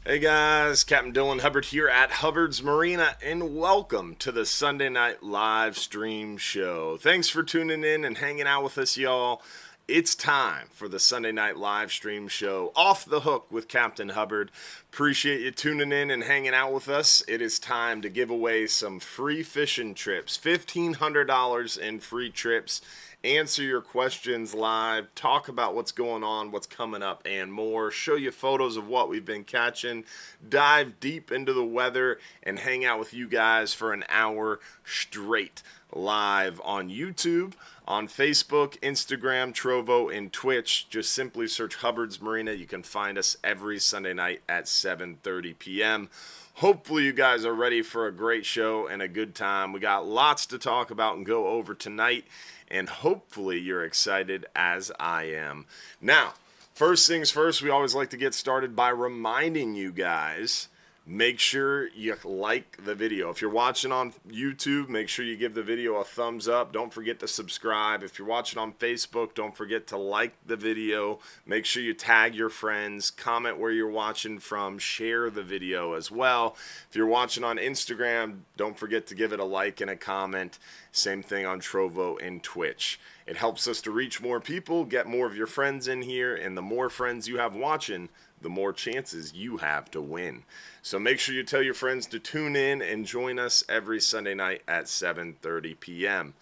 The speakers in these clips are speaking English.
Hey guys, Captain Dylan Hubbard here at Hubbard's Marina, and welcome to the Sunday Night Live Stream Show. Thanks for tuning in and hanging out with us, y'all. It's time for the Sunday Night Live Stream Show, Off the Hook with Captain Hubbard. Appreciate you tuning in and hanging out with us. It is time to give away some free fishing trips, $1,500 in free trips. Answer your questions live, talk about what's going on, what's coming up, and more. Show you photos of what we've been catching, dive deep into the weather, and hang out with you guys for an hour straight live on YouTube, on Facebook, Instagram, Trovo, and Twitch. Just simply search Hubbard's Marina. You can find us every Sunday night at 7:30 p.m. Hopefully you guys are ready for a great show and a good time. We got lots to talk about and go over tonight, and hopefully you're excited as I am. Now, first things first, we always like to get started by reminding you guys, make sure you like the video. If you're watching on YouTube, make sure you give the video a thumbs up. Don't forget to subscribe. If you're watching on Facebook, don't forget to like the video. Make sure you tag your friends, comment where you're watching from, share the video as well. If you're watching on Instagram, don't forget to give it a like and a comment. Same thing on Trovo and Twitch. It helps us to reach more people, get more of your friends in here, and the more friends you have watching, the more chances you have to win. So make sure you tell your friends to tune in and join us every Sunday night at 7:30 p.m.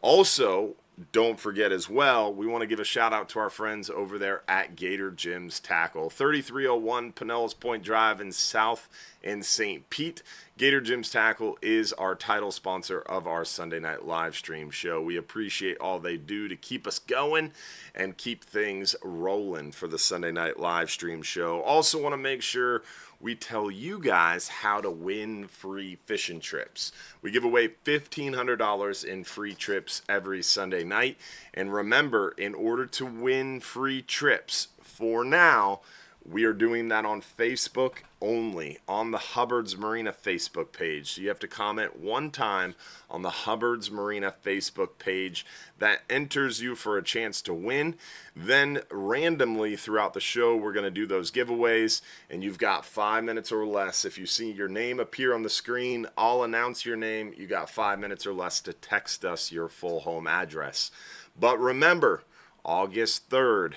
Also, don't forget as well, we want to give a shout out to our friends over there at Gator Jim's Tackle, 3301 Pinellas Point Drive in South and St. Pete. Gator Jim's Tackle is our title sponsor of our Sunday Night Live Stream show. We appreciate all they do to keep us going and keep things rolling for the Sunday Night Live Stream show. Also want to make sure we tell you guys how to win free fishing trips. We give away $1,500 in free trips every Sunday night. And remember, in order to win free trips, for now, we are doing that on Facebook only, on the Hubbard's Marina Facebook page. So you have to comment one time on the Hubbard's Marina Facebook page. That enters you for a chance to win. Then randomly throughout the show, we're going to do those giveaways, and you've got 5 minutes or less. If you see your name appear on the screen, I'll announce your name. You got 5 minutes or less to text us your full home address. But remember, August 3rd,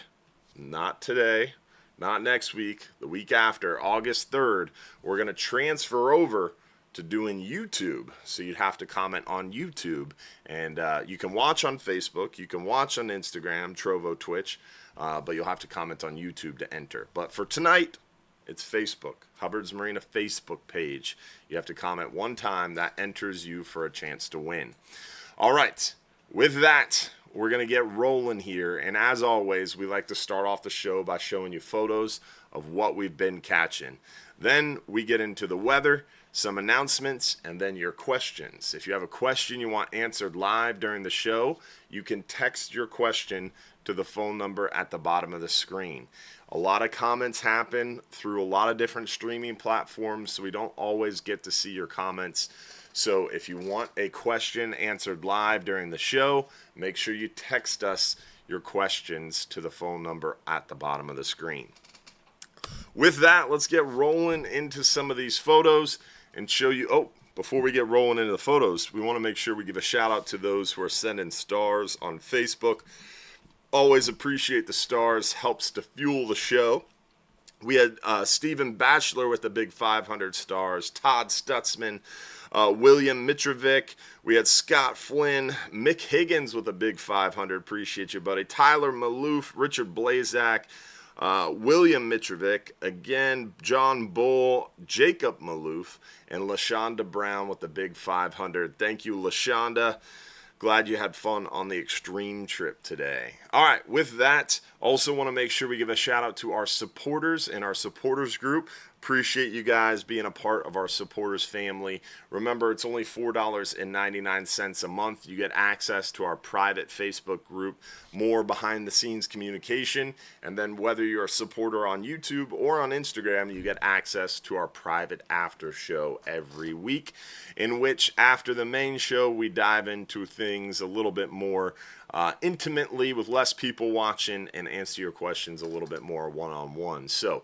not today, not next week, the week after, August 3rd, we're going to transfer over to doing YouTube. So you'd have to comment on YouTube. And you can watch on Facebook, you can watch on Instagram, Trovo, Twitch, but you'll have to comment on YouTube to enter. But for tonight, it's Facebook, Hubbard's Marina Facebook page. You have to comment one time. That enters you for a chance to win. All right, with that, we're going to get rolling here, and as always, we like to start off the show by showing you photos of what we've been catching. Then we get into the weather, some announcements, and then your questions. If you have a question you want answered live during the show, you can text your question to the phone number at the bottom of the screen. A lot of comments happen through a lot of different streaming platforms, so we don't always get to see your comments. So if you want a question answered live during the show, make sure you text us your questions to the phone number at the bottom of the screen. With that, let's get rolling into some of these photos and show you. Oh, before we get rolling into the photos, we want to make sure we give a shout out to those who are sending stars on Facebook. Always appreciate the stars, helps to fuel the show. We had Stephen Batchelor with the big 500 stars, Todd Stutzman, William Mitrovic. We had Scott Flynn, Mick Higgins with a big 500. Appreciate you, buddy. Tyler Maloof, Richard Blazak, William Mitrovic, again, John Bull, Jacob Maloof, and LaShonda Brown with the big 500. Thank you, LaShonda. Glad you had fun on the extreme trip today. All right, with that, also want to make sure we give a shout out to our supporters in our supporters group. Appreciate you guys being a part of our supporters family. Remember, it's only $4.99 a month. You get access to our private Facebook group, more behind-the-scenes communication, and then whether you're a supporter on YouTube or on Instagram, you get access to our private after show every week, in which after the main show, we dive into things a little bit more intimately with less people watching and answer your questions a little bit more one-on-one. So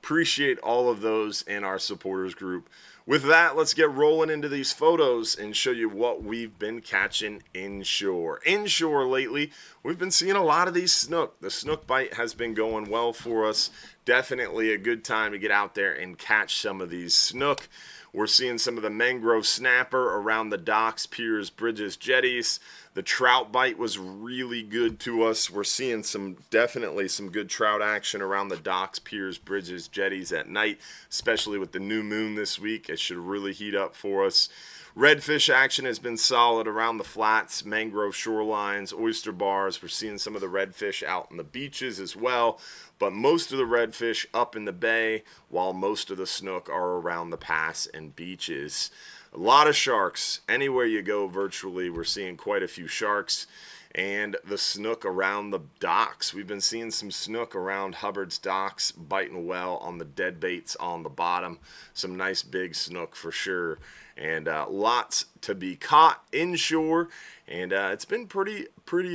Appreciate all of those in our supporters group. With that, let's get rolling into these photos and show you what we've been catching inshore. Inshore lately, we've been seeing a lot of these snook. The snook bite has been going well for us. Definitely a good time to get out there and catch some of these snook. We're seeing some of the mangrove snapper around the docks, piers, bridges, jetties. The trout bite was really good to us. We're seeing definitely some good trout action around the docks, piers, bridges, jetties at night, especially with the new moon this week. It should really heat up for us. Redfish action has been solid around the flats, mangrove shorelines, oyster bars. We're seeing some of the redfish out on the beaches as well, but most of the redfish up in the bay, while most of the snook are around the pass and beaches. A lot of sharks. Anywhere you go virtually, we're seeing quite a few sharks. And the snook around the docks. We've been seeing some snook around Hubbard's docks, biting well on the dead baits on the bottom. Some nice big snook for sure. And lots to be caught inshore. And it's been pretty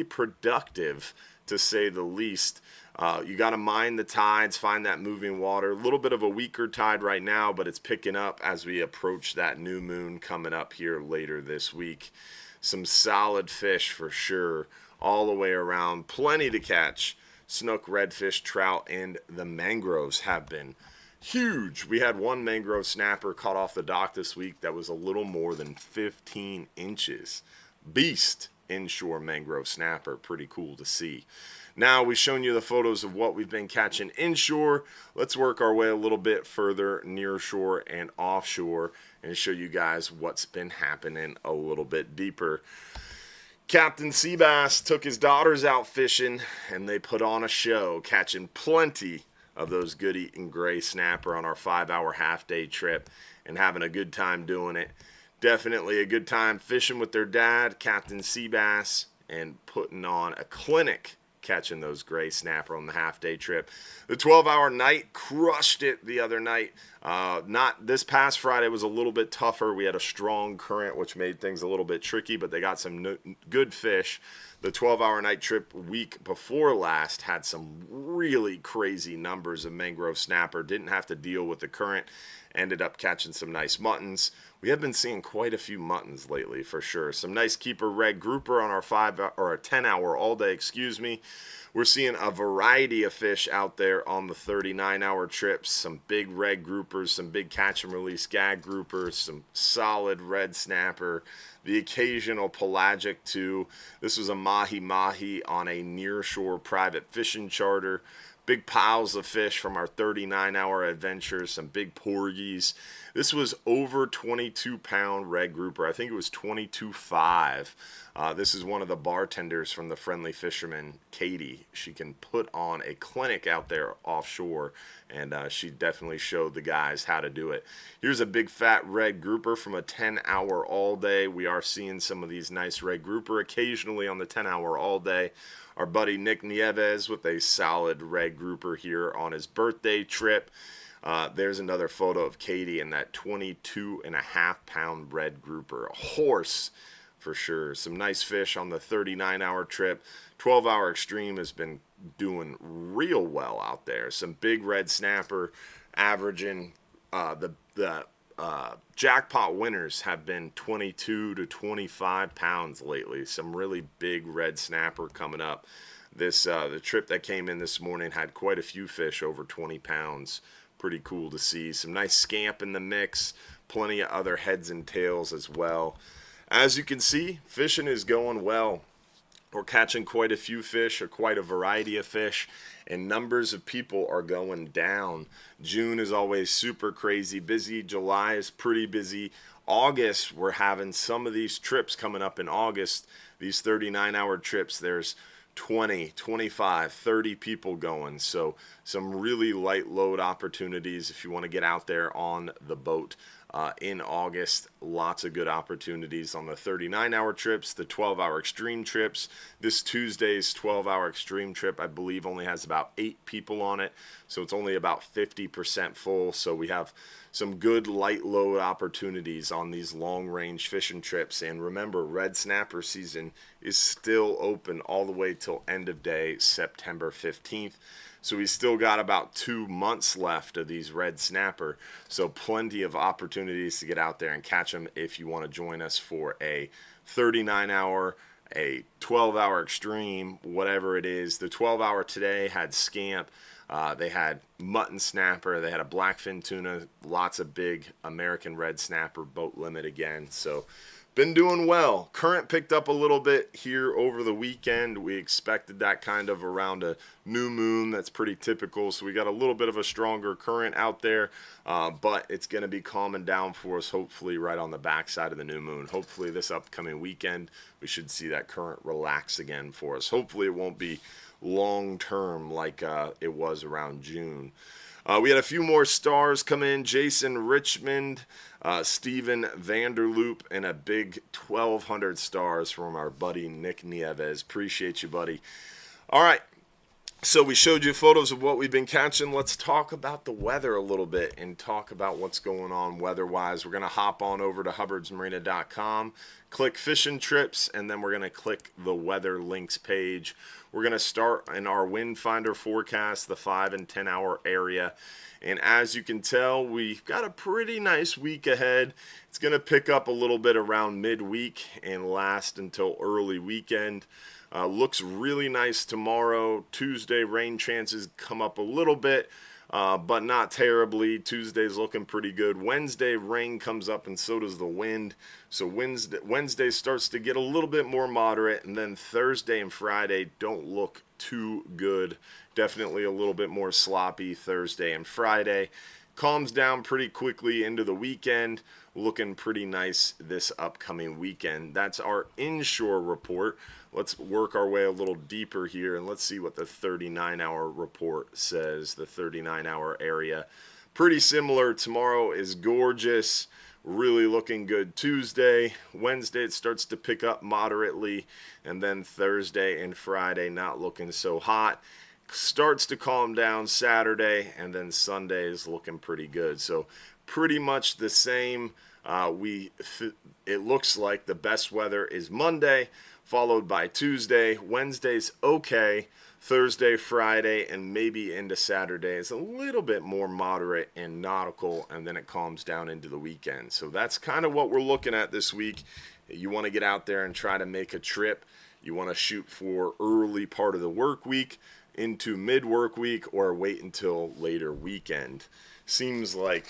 productive, to say the least. You got to mind the tides, find that moving water. A little bit of a weaker tide right now, but it's picking up as we approach that new moon coming up here later this week. Some solid fish for sure all the way around. Plenty to catch. Snook, redfish, trout, and the mangroves have been huge. We had one mangrove snapper caught off the dock this week that was a little more than 15 inches. Beast inshore mangrove snapper. Pretty cool to see. Now we've shown you the photos of what we've been catching inshore. Let's work our way a little bit further near shore and offshore and show you guys what's been happening a little bit deeper. Captain Seabass took his daughters out fishing and they put on a show, catching plenty of those good eating gray snapper on our 5-hour half-day trip and having a good time doing it. Definitely a good time fishing with their dad, Captain Seabass, and putting on a clinic catching those gray snapper on the half-day trip. The 12-hour night crushed it the other night. Not this past Friday was a little bit tougher. We had a strong current, which made things a little bit tricky, but they got some good fish. The 12-hour night trip week before last had some really crazy numbers of mangrove snapper. Didn't have to deal with the current. Ended up catching some nice muttons. We have been seeing quite a few muttons lately for sure. Some nice keeper red grouper on our 10-hour all day, excuse me. We're seeing a variety of fish out there on the 39-hour trips. Some big red groupers, some big catch and release gag groupers, some solid red snapper, the occasional pelagic too. This was a mahi-mahi on a near-shore private fishing charter. Big piles of fish from our 39-hour adventures, some big porgies. This was over 22-pound red grouper. I think it was 22.5. This is one of the bartenders from the Friendly Fisherman, Katie. She can put on a clinic out there offshore, and she definitely showed the guys how to do it. Here's a big fat red grouper from a 10-hour all day. We are seeing some of these nice red grouper occasionally on the 10-hour all day. Our buddy Nick Nieves with a solid red grouper here on his birthday trip. There's another photo of Katie in that 22.5-pound red grouper. A horse for sure. Some nice fish on the 39-hour trip. 12-hour extreme has been doing real well out there. Some big red snapper averaging the jackpot winners have been 22 to 25 pounds lately. Some really big red snapper coming up. The trip that came in this morning had quite a few fish over 20 pounds. Pretty cool to see. Some nice scamp in the mix. Plenty of other heads and tails as well. As you can see, fishing is going well. We're catching quite a few fish, or quite a variety of fish, and numbers of people are going down. June is always super crazy busy. July is pretty busy. August, we're having some of these trips coming up in August, these 39-hour trips. There's 20, 25, 30 people going. So some really light load opportunities if you want to get out there on the boat. In August, lots of good opportunities on the 39-hour trips, the 12-hour extreme trips. This Tuesday's 12-hour extreme trip, I believe, only has about 8 people on it, so it's only about 50% full. So we have some good light load opportunities on these long-range fishing trips. And remember, red snapper season is still open all the way till end of day, September 15th. So we still got about 2 months left of these red snapper. So plenty of opportunities to get out there and catch them if you want to join us for a 39-hour, a 12-hour extreme, whatever it is. The 12-hour today had scamp. They had mutton snapper. They had a blackfin tuna. Lots of big American red snapper, boat limit again. So been doing well. Current picked up a little bit here over the weekend. We expected that kind of around a new moon. That's pretty typical. So we got a little bit of a stronger current out there, but it's going to be calming down for us, hopefully right on the backside of the new moon. Hopefully this upcoming weekend, we should see that current relax again for us. Hopefully it won't be long term like it was around June. We had a few more stars come in. Jason Richmond, Steven Vanderloop, and a big 1,200 stars from our buddy Nick Nieves. Appreciate you, buddy. All right. So we showed you photos of what we've been catching. Let's talk about the weather a little bit and talk about what's going on weather-wise. We're going to hop on over to hubbardsmarina.com, click fishing trips, and then we're going to click the weather links page. We're going to start in our wind finder forecast, the 5 and 10 hour area. And as you can tell, we've got a pretty nice week ahead. It's going to pick up a little bit around midweek and last until early weekend. Looks really nice tomorrow. Tuesday, rain chances come up a little bit, but not terribly. Tuesday's looking pretty good. Wednesday, rain comes up, and so does the wind. So Wednesday starts to get a little bit more moderate, and then Thursday and Friday don't look too good. Definitely a little bit more sloppy Thursday and Friday. Calms down pretty quickly into the weekend. Looking pretty nice this upcoming weekend. That's our inshore report. Let's work our way a little deeper here, and let's see what the 39-hour report says, the 39-hour area. Pretty similar. Tomorrow is gorgeous. Really looking good Tuesday. Wednesday it starts to pick up moderately, and then Thursday and Friday not looking so hot. Starts to calm down Saturday, and then Sunday is looking pretty good. So pretty much the same. It looks like the best weather is Monday, followed by Tuesday. Wednesday's okay. Thursday, Friday, and maybe into Saturday is a little bit more moderate and nautical, and then it calms down into the weekend. So that's kind of what we're looking at this week. You want to get out there and try to make a trip. You want to shoot for early part of the work week into mid-work week, or wait until later weekend. Seems like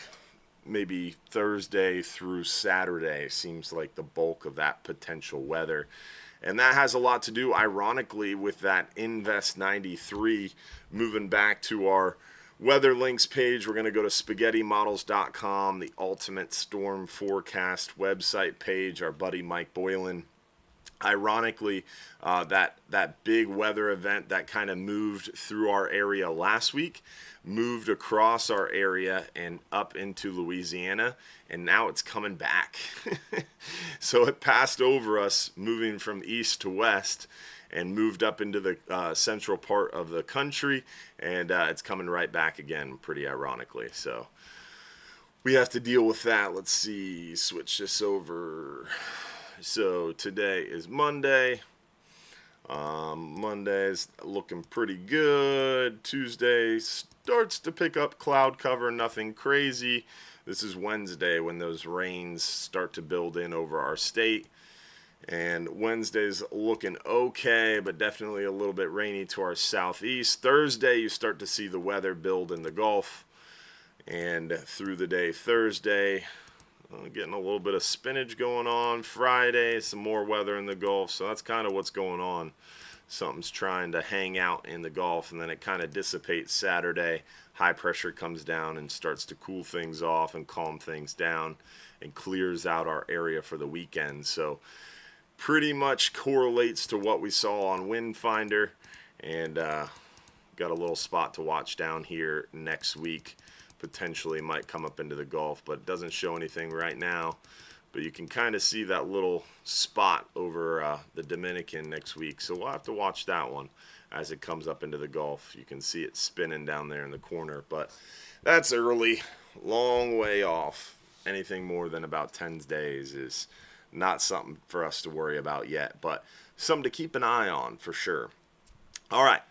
maybe Thursday through Saturday seems like the bulk of that potential weather. And that has a lot to do, ironically, with that Invest 93. Moving back to our weather links page, we're going to go to spaghettymodels.com, the ultimate storm forecast website page, our buddy Mike Boylan. Ironically, that big weather event that kind of moved through our area last week moved across our area and up into Louisiana, and now it's coming back. So it passed over us, moving from east to west, and moved up into the central part of the country, and it's coming right back again, pretty ironically. So we have to deal with that. Let's see, switch this over. So today is Monday. Monday's looking pretty good. Tuesday starts to pick up cloud cover, nothing crazy. This is Wednesday when those rains start to build in over our state. And Wednesday's looking okay, but definitely a little bit rainy to our southeast. Thursday, you start to see the weather build in the Gulf. And through the day Thursday, getting a little bit of spinach going on. Friday, some more weather in the Gulf. So that's kind of what's going on. Something's trying to hang out in the Gulf, and then it kind of dissipates Saturday. High pressure comes down and starts to cool things off and calm things down and clears out our area for the weekend. So pretty much correlates to what we saw on Wind Finder, and got a little spot to watch down here next week. Potentially might come up into the Gulf, but doesn't show anything right now. But you can kind of see that little spot over the Dominican next week. So we'll have to watch that one as it comes up into the Gulf. You can see it spinning down there in the corner, but that's early, long way off. Anything more than about 10 days is not something for us to worry about yet, but something to keep an eye on for sure. All right.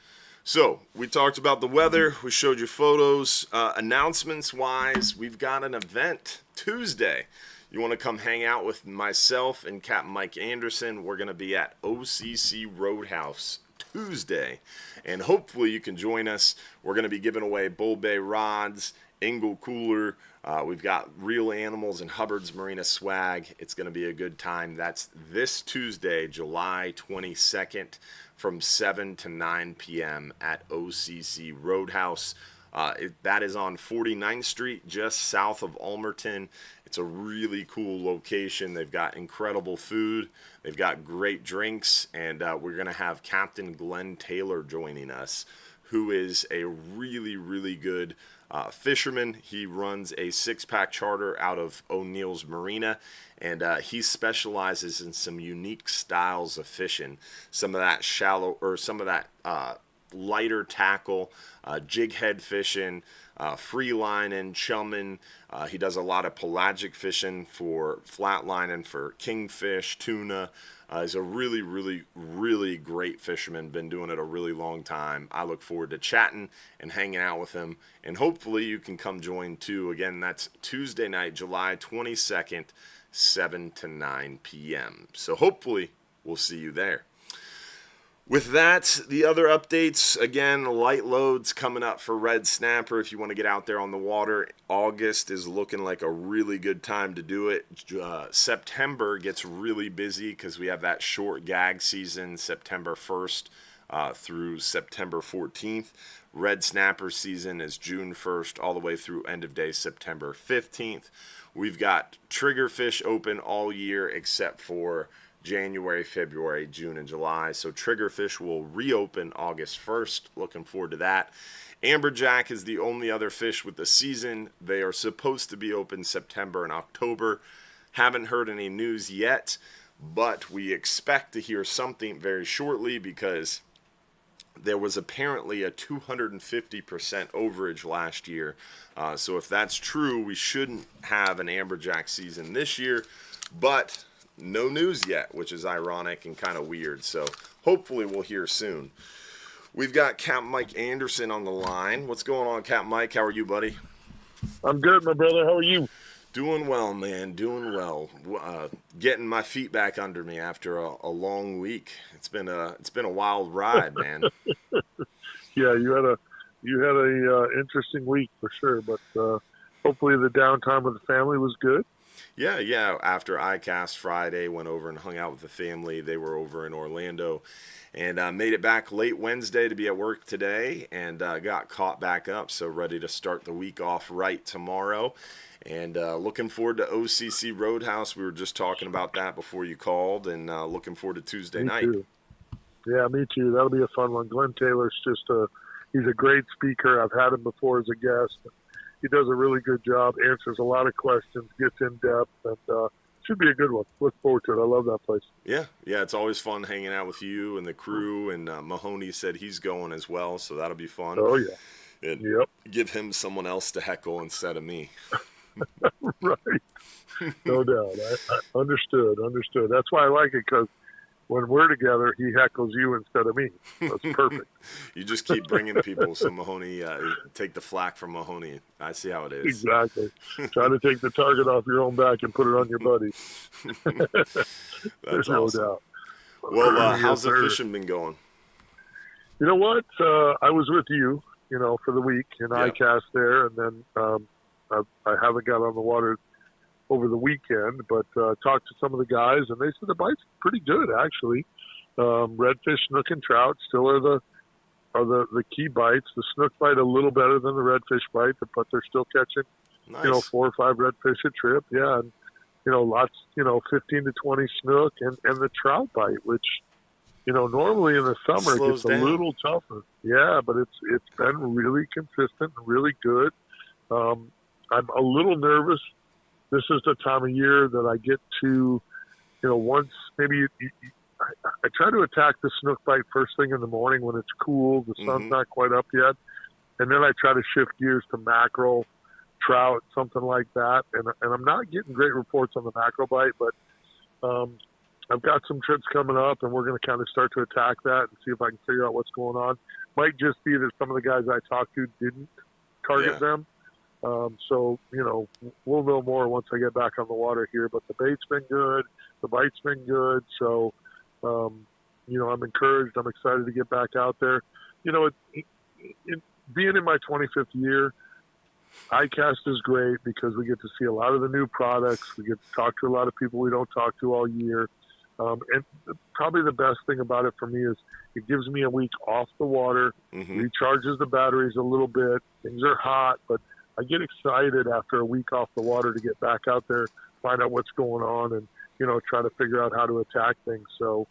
So, we talked about the weather. We showed you photos. Announcements-wise, we've got an event Tuesday. You want to come hang out with myself and Capt. Mike Anderson. We're going to be at OCC Roadhouse Tuesday. And hopefully you can join us. We're going to be giving away Bull Bay rods, Engel cooler. We've got real animals and Hubbard's Marina swag. It's going to be a good time. That's this Tuesday, July 22nd. From 7 to 9 p.m. at OCC Roadhouse. That is on 49th Street, just south of Ulmerton. It's a really cool location. They've got incredible food. They've got great drinks. And we're going to have Captain Glenn Taylor joining us, who is a really, really good fisherman. He runs a six-pack charter out of O'Neill's Marina, and he specializes in some unique styles of fishing. Some of that shallow, or some of that lighter tackle, jig head fishing, free lining, chumming. He does a lot of pelagic fishing for flatlining, for kingfish, tuna. He's a really, really, really great fisherman. Been doing it a really long time. I look forward to chatting and hanging out with him. And hopefully you can come join too. Again, that's Tuesday night, July 22nd, 7 to 9 p.m. So hopefully we'll see you there. With that, the other updates, again, light loads coming up for red snapper. If you want to get out there on the water, August is looking like a really good time to do it. September gets really busy because we have that short gag season, September 1st through September 14th. Red snapper season is June 1st all the way through end of day September 15th. We've got triggerfish open all year except for January, February, June, and July. So triggerfish will reopen August 1st. Looking forward to that. Amberjack is the only other fish with the season. They are supposed to be open September and October. Haven't heard any news yet, but we expect to hear something very shortly because there was apparently a 250% overage last year. So if that's true, we shouldn't have an amberjack season this year, but no news yet, which is ironic and kind of weird. So hopefully we'll hear soon. We've got Capt. Mike Anderson on the line. What's going on, Capt. Mike? How are you, buddy? I'm good, my brother. How are you? Doing well, man. Doing well. Getting my feet back under me after a long week. It's been a wild ride, man. Yeah, you had a interesting week for sure, but hopefully the downtime with the family was good. Yeah. After ICAST Friday, went over and hung out with the family. They were over in Orlando and made it back late Wednesday to be at work today and got caught back up. So ready to start the week off right tomorrow. And looking forward to OCC Roadhouse. We were just talking about that before you called, and looking forward to Tuesday night. Too. Yeah, me too. That'll be a fun one. Glenn Taylor's he's a great speaker. I've had him before as a guest. He does a really good job, answers a lot of questions, gets in depth, and should be a good one. Look forward to it. I love that place. Yeah, it's always fun hanging out with you and the crew, and Mahoney said he's going as well, so that'll be fun. Oh, yeah. And yep. Give him someone else to heckle instead of me. Right. No doubt. I understood. That's why I like it, because when we're together, he heckles you instead of me. That's perfect. You just keep bringing people, so Mahoney, take the flack from Mahoney. I see how it is. Exactly. Try to take the target off your own back and put it on your buddy. There's awesome. No doubt. Well, how's the fishing been going? You know what? I was with you, for the week, and I cast there, and then I haven't got on the water over the weekend, but talked to some of the guys, and they said the bite's pretty good, actually. Redfish, snook, and trout still are the key bites. The snook bite a little better than the redfish bite, but they're still catching, nice. 4 or 5 redfish a trip. Yeah, and lots, 15 to 20 snook, and the trout bite, which normally in the summer it gets a little tougher. Yeah, but it's been really consistent and really good. I'm a little nervous. This is the time of year that I get to, once maybe I try to attack the snook bite first thing in the morning when it's cool, the sun's not quite up yet. And then I try to shift gears to mackerel, trout, something like that. And I'm not getting great reports on the mackerel bite, but I've got some trips coming up, and we're going to kind of start to attack that and see if I can figure out what's going on. might just be that some of the guys I talked to didn't target them. So, we'll know more once I get back on the water here. But the bait's been good. The bite's been good. So, I'm encouraged. I'm excited to get back out there. Being in my 25th year, iCast is great because we get to see a lot of the new products. We get to talk to a lot of people we don't talk to all year. And probably the best thing about it for me is it gives me a week off the water, recharges the batteries a little bit. Things are hot, but I get excited after a week off the water to get back out there, find out what's going on, and, try to figure out how to attack things. So,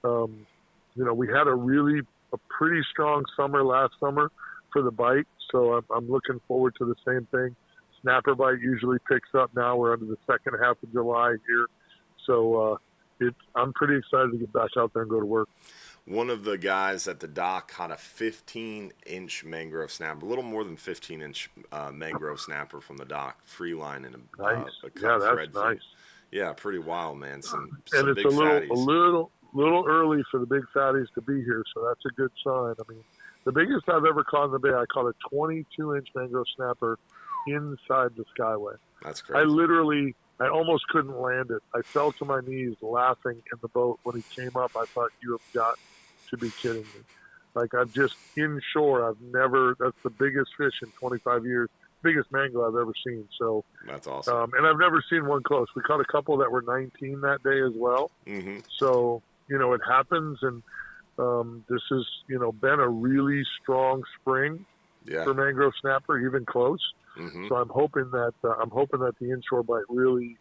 we had a pretty strong summer last summer for the bite. So I'm looking forward to the same thing. Snapper bite usually picks up now. We're under the second half of July here. So I'm pretty excited to get back out there and go to work. One of the guys at the dock caught a 15-inch mangrove snapper, a little more than 15-inch mangrove snapper from the dock, free line and a cut thread. Nice. Yeah, pretty wild, man. Some and it's big a little early for the big fatties to be here, so that's a good sign. I mean, the biggest I've ever caught in the bay, I caught a 22-inch mangrove snapper inside the Skyway. That's crazy. I almost couldn't land it. I fell to my knees laughing in the boat when he came up. I thought, you have got to be kidding me. Like, inshore, that's the biggest fish in 25 years, biggest mango I've ever seen. So that's awesome. And I've never seen one close. We caught a couple that were 19 that day as well. Mm-hmm. So, it happens. And this has, been a really strong spring for mangrove snapper, even close. Mm-hmm. So I'm hoping that the inshore bite really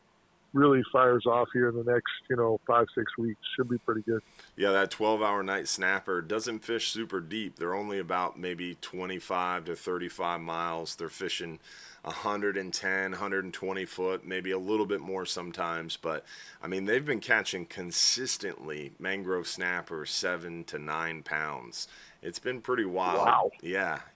fires off here in the next 5-6 weeks. Should be pretty good. Yeah, that 12-hour night snapper doesn't fish super deep. They're only about maybe 25 to 35 miles. They're fishing 110, 120 foot, maybe a little bit more sometimes. But I mean, they've been catching consistently mangrove snappers 7 to 9 pounds. It's been pretty wild. Wow.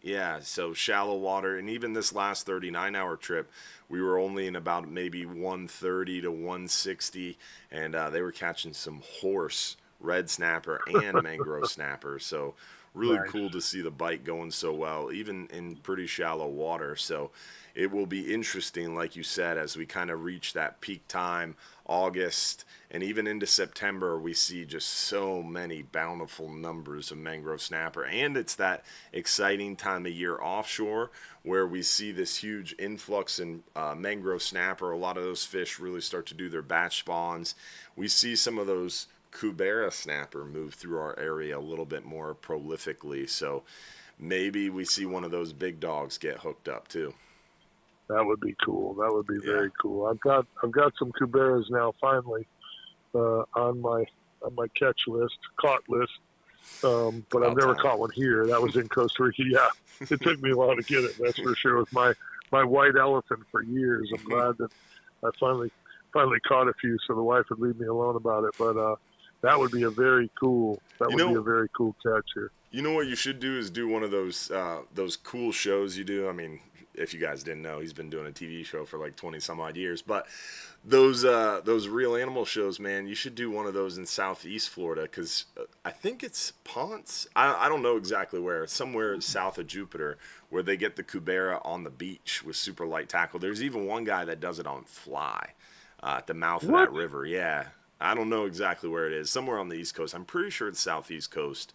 Yeah. So shallow water. And even this last 39-hour trip, we were only in about maybe 130 to 160. And they were catching some horse red snapper and mangrove snapper. So really cool to see the bite going so well, even in pretty shallow water. So it will be interesting, like you said, as we kind of reach that peak time, August, and even into September, we see just so many bountiful numbers of mangrove snapper. And it's that exciting time of year offshore where we see this huge influx in mangrove snapper. A lot of those fish really start to do their batch spawns. We see some of those Kubera snapper move through our area a little bit more prolifically. So maybe we see one of those big dogs get hooked up too. That would be cool. That would be very cool. I've got some Kuberas now finally on my catch list, caught list. But I've never caught one here. That was in Costa Rica. Yeah, it took me a while to get it. That's for sure. With my white elephant for years. I'm glad that I finally caught a few, so the wife would leave me alone about it. But that would be a very cool. That would be a very cool catch here. You know what you should do is do one of those cool shows you do. I mean, if you guys didn't know, he's been doing a TV show for like 20 some odd years. But those real animal shows, man, you should do one of those in Southeast Florida because I think it's Ponce. I don't know exactly where. It's somewhere south of Jupiter where they get the Kubera on the beach with super light tackle. There's even one guy that does it on fly at the mouth of that river. Yeah. I don't know exactly where it is. Somewhere on the East Coast. I'm pretty sure it's Southeast Coast.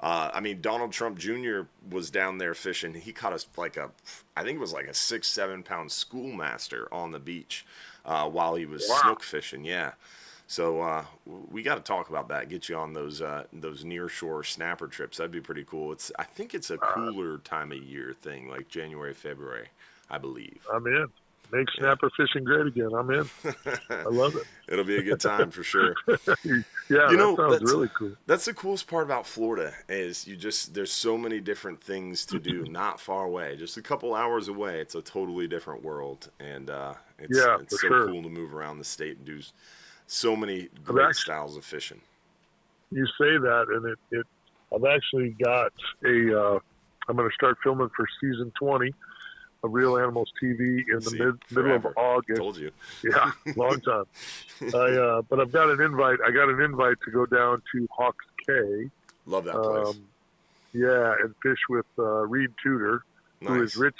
I mean, Donald Trump Jr. was down there fishing. He caught us I think it was like a 6-7 pound schoolmaster on the beach while he was snook fishing. Yeah. So we got to talk about that. Get you on those near shore snapper trips. That'd be pretty cool. I think it's a cooler time of year thing, like January, February, I believe. I'm in. Make snapper fishing great again. I'm in. I love it. It'll be a good time for sure. Yeah, that sounds really cool. That's the coolest part about Florida is there's so many different things to do not far away. Just a couple hours away, it's a totally different world. And it's so cool to move around the state and do so many great styles of fishing. You say that, and I've actually got I'm going to start filming for season 20. Of Real Animals TV in the middle of August. Told you. Yeah, long time. But I've got an invite. I got an invite to go down to Hawks Cay. Love that place. Yeah, and fish with Reed Tudor, who is Nice.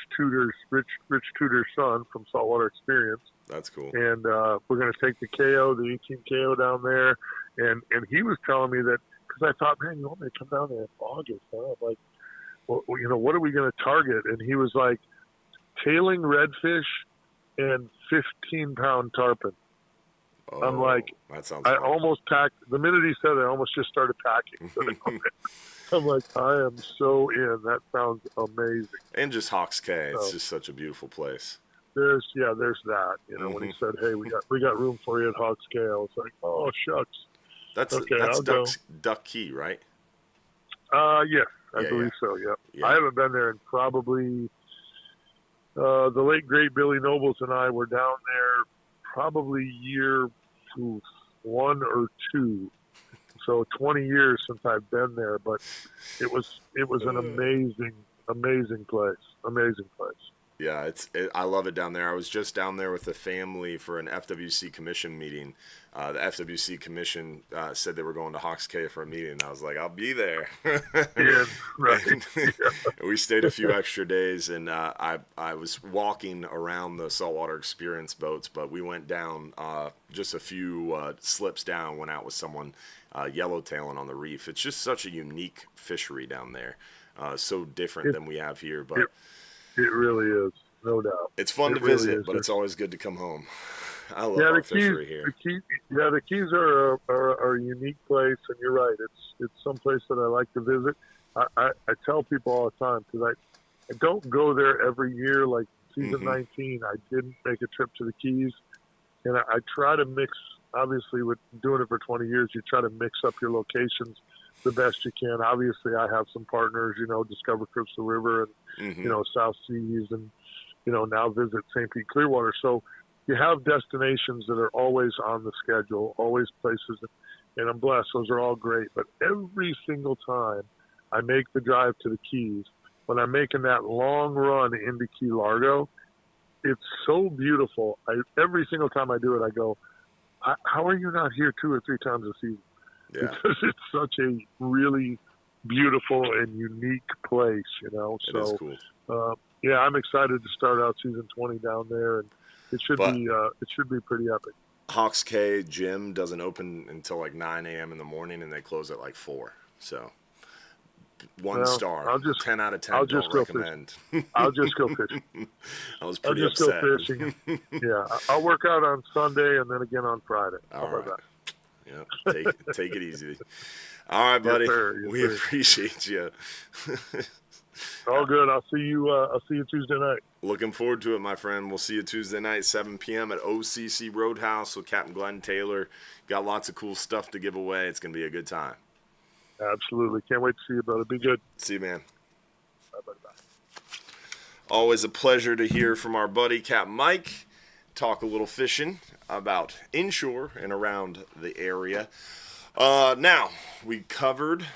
Rich Tudor's son from Saltwater Experience. That's cool. And we're going to take the KO, the 18 KO down there. And he was telling me that, because I thought, man, you want me to come down there in August? Huh? I'm like, well, what are we going to target? And he was like, tailing redfish and 15-pound tarpon. Oh, I'm like, that sounds I fun. almost packed. The minute he said it, I almost just started packing. I'm like, I am so in. That sounds amazing. And just Hawks Cay. It's So just such a beautiful place. there's that. When he said, hey, we got room for you at Hawks Cay, I was like, oh shucks. That's Okay, I'll Duck Key, right? go. Yes, I Yeah, believe so. Yeah. Yeah. I haven't been there in probably. The late great Billy Nobles and I were down there probably year 1 or 2. So 20 years since I've been there, but it was an amazing place. Amazing place. Yeah, I love it down there. I was just down there with the family for an FWC commission meeting. The FWC commission said they were going to Hawks Cay for a meeting, and I was like, I'll be there. Yeah, right. We stayed a few extra days, and I was walking around the saltwater experience boats, but we went down just a few slips down, went out with someone yellowtailing on the reef. It's just such a unique fishery down there. So different than we have here, but it really is, no doubt. it's fun to visit, but it's always good to come home. I love our fishery here. The Keys are a unique place, and you're right. It's some place that I like to visit. I tell people all the time, because I don't go there every year. Like season 19, I didn't make a trip to the Keys, and I try to mix. Obviously, with doing it for 20 years, you try to mix up your locations the best you can. Obviously, I have some partners, Discover Crystal River and, South Seas and, now visit St. Pete Clearwater. So you have destinations that are always on the schedule, always places, and I'm blessed. Those are all great. But every single time I make the drive to the Keys, when I'm making that long run into Key Largo, it's so beautiful. Every single time I do it, I go, how are you not here 2 or 3 times a season? Yeah. Because it's such a really beautiful and unique place, It is cool. Yeah, I'm excited to start out season 20 down there, and it should be pretty epic. Hawks Cay gym doesn't open until like 9 a.m. in the morning, and they close at like 4. So 1 star. 10 out of 10. Don't recommend. I'll just go fishing. I was pretty upset. Go fishing. Yeah, I'll work out on Sunday and then again on Friday. All right. Yeah, take it easy. All right, buddy. Yes, sir. We appreciate you. All good. I'll see you Tuesday night. Looking forward to it, my friend. We'll see you Tuesday night, 7 p.m. at OCC Roadhouse with Captain Glenn Taylor. Got lots of cool stuff to give away. It's going to be a good time. Absolutely. Can't wait to see you, brother. Be good. See you, man. Bye. Always a pleasure to hear from our buddy, Cap Mike. Talk a little fishing about inshore and around the area. Now, we covered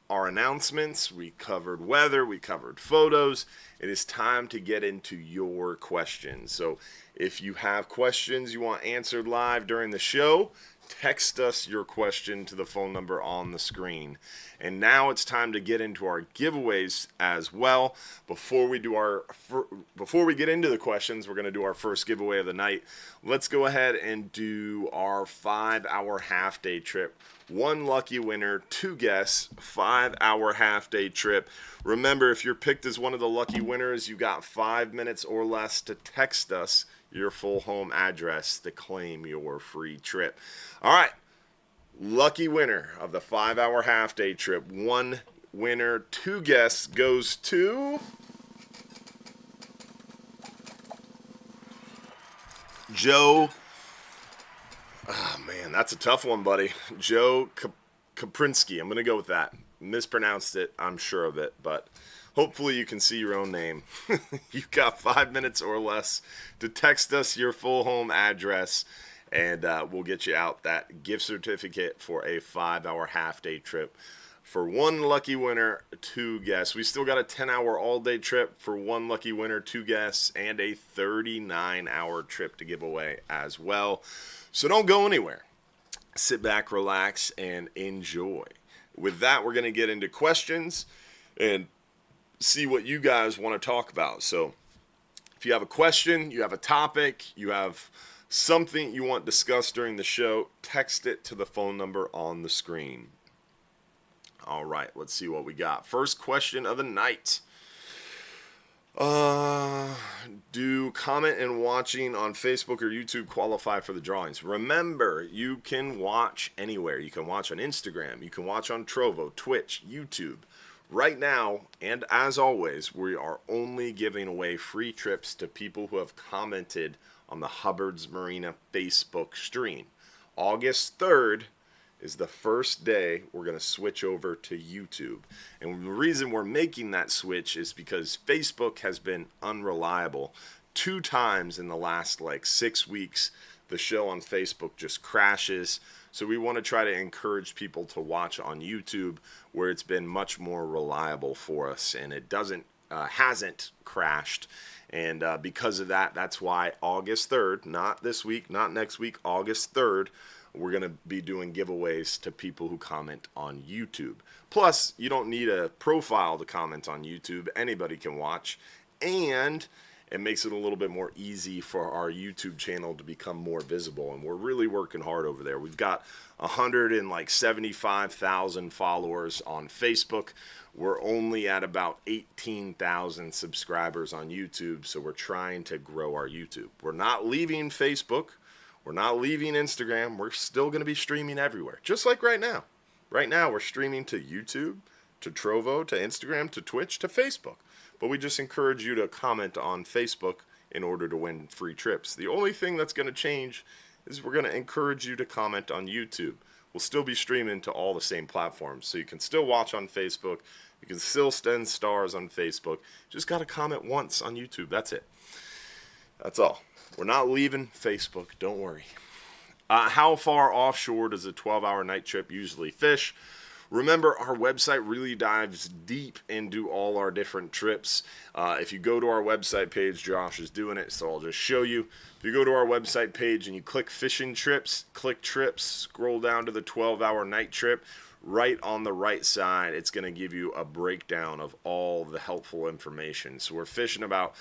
our announcements, we covered weather, we covered photos. It is time to get into your questions. So if you have questions you want answered live during the show, text us your question to the phone number on the screen. And now it's time to get into our giveaways as well. Before we get into the questions, we're going to do our first giveaway of the night. Let's go ahead and do our 5-hour half-day trip. 1 lucky winner, 2 guests, 5-hour half-day trip. Remember, if you're picked as one of the lucky winners, you got 5 minutes or less to text us your full home address to claim your free trip. All right. Lucky winner of the 5-hour half-day trip. 1 winner, 2 guests goes to Joe. Oh, man, that's a tough one, buddy. Joe Kaprinsky. I'm going to go with that. Mispronounced it. I'm sure of it, but hopefully you can see your own name. You got 5 minutes or less to text us your full home address, and we'll get you out that gift certificate for a 5-hour half-day trip. For 1 lucky winner, 2 guests. We still got a 10-hour all-day trip for 1 lucky winner, 2 guests, and a 39-hour trip to give away as well. So don't go anywhere. Sit back, relax, and enjoy. With that, we're going to get into questions. and see what you guys want to talk about. So if you have a question, you have a topic, you have something you want discussed during the show, text it to the phone number on the screen. All right, let's see what we got. First question of the night. Do comment and watching on Facebook or YouTube qualify for the drawings? Remember, you can watch anywhere. You can watch on Instagram. You can watch on Trovo, Twitch, YouTube. Right now, and as always, we are only giving away free trips to people who have commented on the Hubbard's Marina Facebook stream. August 3rd is the first day we're going to switch over to YouTube. And the reason we're making that switch is because Facebook has been unreliable. 2 times in the last 6 weeks, the show on Facebook just crashes. So we want to try to encourage people to watch on YouTube, where it's been much more reliable for us, and it hasn't crashed. And because of that, that's why August 3rd, not this week, not next week, August 3rd, we're going to be doing giveaways to people who comment on YouTube. Plus, you don't need a profile to comment on YouTube. Anybody can watch. And it makes it a little bit more easy for our YouTube channel to become more visible. And we're really working hard over there. We've got 175,000 followers on Facebook. We're only at about 18,000 subscribers on YouTube. So we're trying to grow our YouTube. We're not leaving Facebook. We're not leaving Instagram. We're still going to be streaming everywhere, just like right now. Right now, we're streaming to YouTube, to Trovo, to Instagram, to Twitch, to Facebook. But we just encourage you to comment on Facebook in order to win free trips. The only thing that's going to change is we're going to encourage you to comment on YouTube. We'll still be streaming to all the same platforms. So you can still watch on Facebook. You can still send stars on Facebook. Just got to comment once on YouTube. That's it. That's all. We're not leaving Facebook, don't worry. How far offshore does a 12-hour night trip usually fish? Remember, our website really dives deep into all our different trips. If you go to our website page, Josh is doing it, so I'll just show you. If you go to our website page and you click fishing trips, click trips, scroll down to the 12-hour night trip, right on the right side, it's going to give you a breakdown of all the helpful information. So we're fishing about